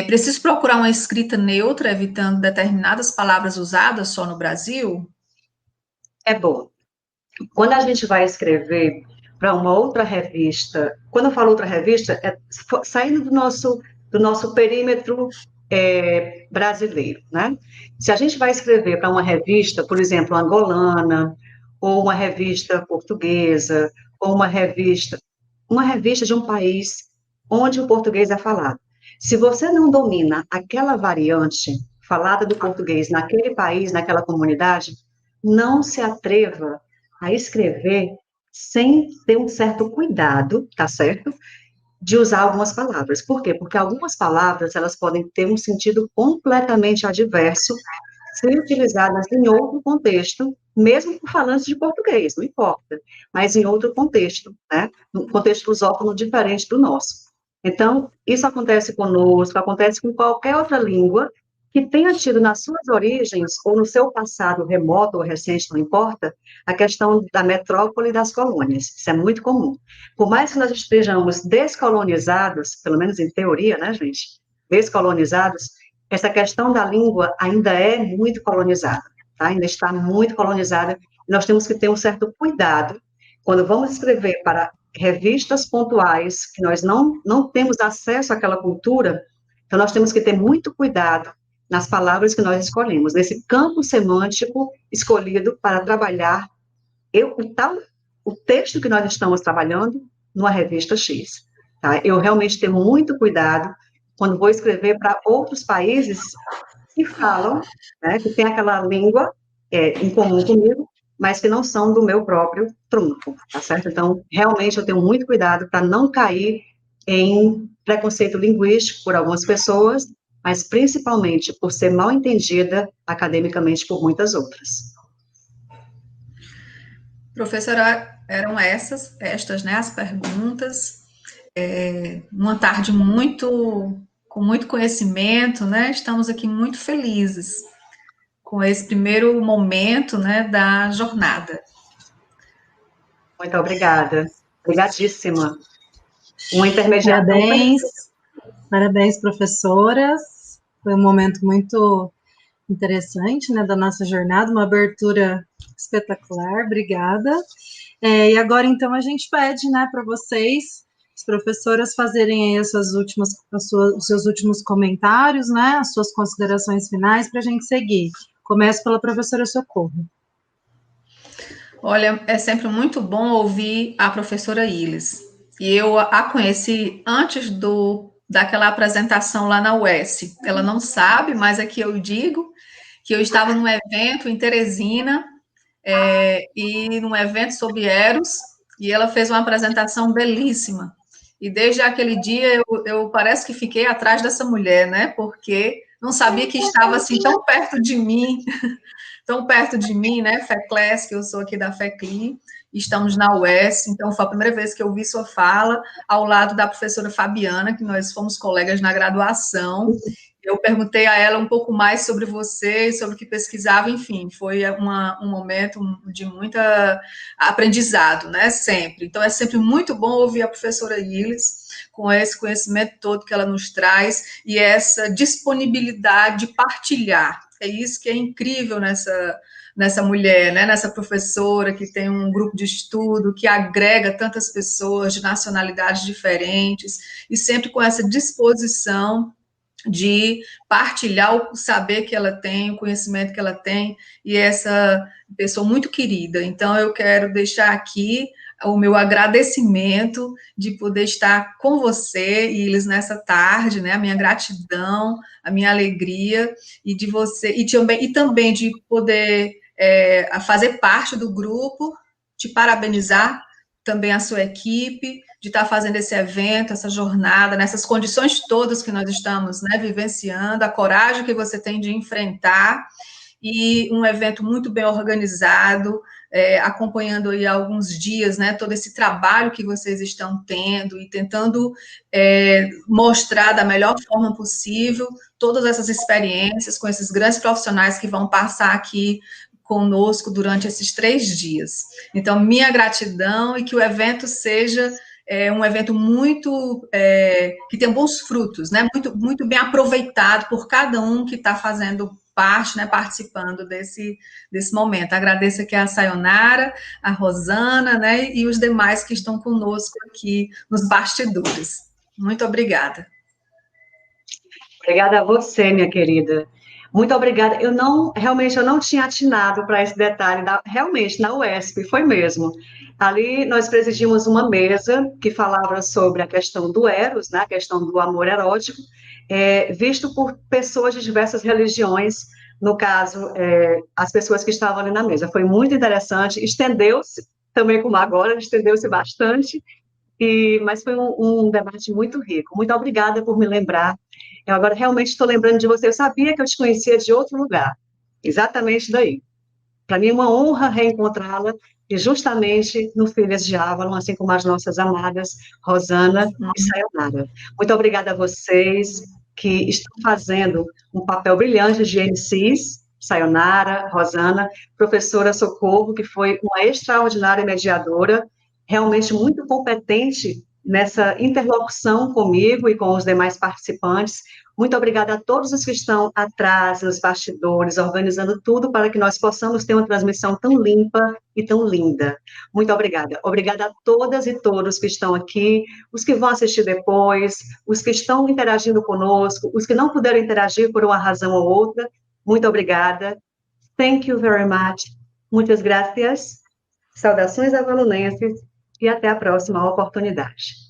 preciso procurar uma escrita neutra, evitando determinadas palavras usadas só no Brasil? É bom. Quando a gente vai escrever para uma outra revista, quando eu falo outra revista, é saindo do nosso perímetro brasileiro, né? Se a gente vai escrever para uma revista, por exemplo, angolana, ou uma revista portuguesa, ou uma revista de um país onde o português é falado. Se você não domina aquela variante falada do português naquele país, naquela comunidade, não se atreva a escrever sem ter um certo cuidado, tá certo? De usar algumas palavras. Por quê? Porque algumas palavras, elas podem ter um sentido completamente adverso se utilizadas em outro contexto, mesmo por falantes de português, não importa, mas em outro contexto, né? Um contexto lusófono diferente do nosso. Então, isso acontece conosco, acontece com qualquer outra língua que tenha tido nas suas origens, ou no seu passado remoto ou recente, não importa, a questão da metrópole e das colônias. Isso é muito comum. Por mais que nós estejamos descolonizados, pelo menos em teoria, né, gente? Descolonizados, essa questão da língua ainda é muito colonizada, tá? Ainda está muito colonizada. Nós temos que ter um certo cuidado quando vamos escrever para revistas pontuais, que nós não temos acesso àquela cultura, então nós temos que ter muito cuidado nas palavras que nós escolhemos, nesse campo semântico escolhido para trabalhar o texto que nós estamos trabalhando numa revista X. Tá? Eu realmente tenho muito cuidado quando vou escrever para outros países que falam, né, que tem aquela língua em comum comigo, mas que não são do meu próprio trunfo, tá certo? Então, realmente eu tenho muito cuidado para não cair em preconceito linguístico por algumas pessoas, mas principalmente por ser mal entendida academicamente por muitas outras. Professora, eram estas, né, as perguntas. Uma tarde com muito conhecimento, né? Estamos aqui muito felizes com esse primeiro momento, né, da jornada. Muito obrigada. Obrigadíssima. Uma intermediação. Parabéns, professoras. Foi um momento muito interessante, né, da nossa jornada, uma abertura espetacular. Obrigada. E agora, então, a gente pede, né, para vocês, as professoras, fazerem aí os seus últimos comentários, né, as suas considerações finais para a gente seguir. Começo pela professora Socorro. Olha, é sempre muito bom ouvir a professora Ilis. E eu a conheci antes daquela apresentação lá na UES. Ela não sabe, mas aqui eu digo que eu estava num evento em Teresina, e num evento sobre Eros, e ela fez uma apresentação belíssima. E desde aquele dia eu parece que fiquei atrás dessa mulher, né? Porque não sabia que estava assim tão perto de mim. Tão perto de mim, né, FECLES, que eu sou aqui da FECLI, estamos na UES, então foi a primeira vez que eu vi sua fala, ao lado da professora Fabiana, que nós fomos colegas na graduação. Eu perguntei a ela um pouco mais sobre você, sobre o que pesquisava, enfim, foi um momento de muito aprendizado, né, sempre. Então, é sempre muito bom ouvir a professora Ilis, com esse conhecimento todo que ela nos traz, e essa disponibilidade de partilhar. É isso que é incrível nessa mulher, né? Nessa professora que tem um grupo de estudo, que agrega tantas pessoas de nacionalidades diferentes, e sempre com essa disposição de partilhar o saber que ela tem, o conhecimento que ela tem, e essa pessoa muito querida. Então, eu quero deixar aqui o meu agradecimento de poder estar com você, Ilis, nessa tarde, né? A minha gratidão, a minha alegria, e de você, e também de poder fazer parte do grupo, te parabenizar também a sua equipe, de estar fazendo esse evento, essa jornada, nessas condições todas que nós estamos, né, vivenciando, a coragem que você tem de enfrentar, e um evento muito bem organizado, acompanhando aí há alguns dias, né, todo esse trabalho que vocês estão tendo e tentando mostrar da melhor forma possível todas essas experiências com esses grandes profissionais que vão passar aqui conosco durante esses 3 dias. Então, minha gratidão, e que o evento seja um evento muito, que tenha bons frutos, né, muito, muito bem aproveitado por cada um que está fazendo parte, né, participando desse momento. Agradeço aqui a Sayonara, a Rosana, né, e os demais que estão conosco aqui nos bastidores. Muito obrigada. Obrigada a você, minha querida. Muito obrigada. Realmente eu não tinha atinado para esse detalhe, realmente, na UESP, foi mesmo. Ali nós presidimos uma mesa que falava sobre a questão do eros, né, a questão do amor erótico, visto por pessoas de diversas religiões, no caso, as pessoas que estavam ali na mesa. Foi muito interessante, estendeu-se, também como agora, estendeu-se bastante, mas foi um debate muito rico. Muito obrigada por me lembrar. Eu agora realmente estou lembrando de você. Eu sabia que eu te conhecia de outro lugar, exatamente daí. Para mim é uma honra reencontrá-la, e justamente no Filhas de Avalon, assim como as nossas amadas Rosana e Sayonara. Muito obrigada a vocês que estão fazendo um papel brilhante de MCs, Sayonara, Rosana, professora Socorro, que foi uma extraordinária mediadora, realmente muito competente nessa interlocução comigo e com os demais participantes. Muito obrigada a todos os que estão atrás, nos bastidores, organizando tudo para que nós possamos ter uma transmissão tão limpa e tão linda. Muito obrigada. Obrigada a todas e todos que estão aqui, os que vão assistir depois, os que estão interagindo conosco, os que não puderam interagir por uma razão ou outra. Muito obrigada. Thank you very much. Muitas gracias. Saudações avalonenses e até a próxima oportunidade.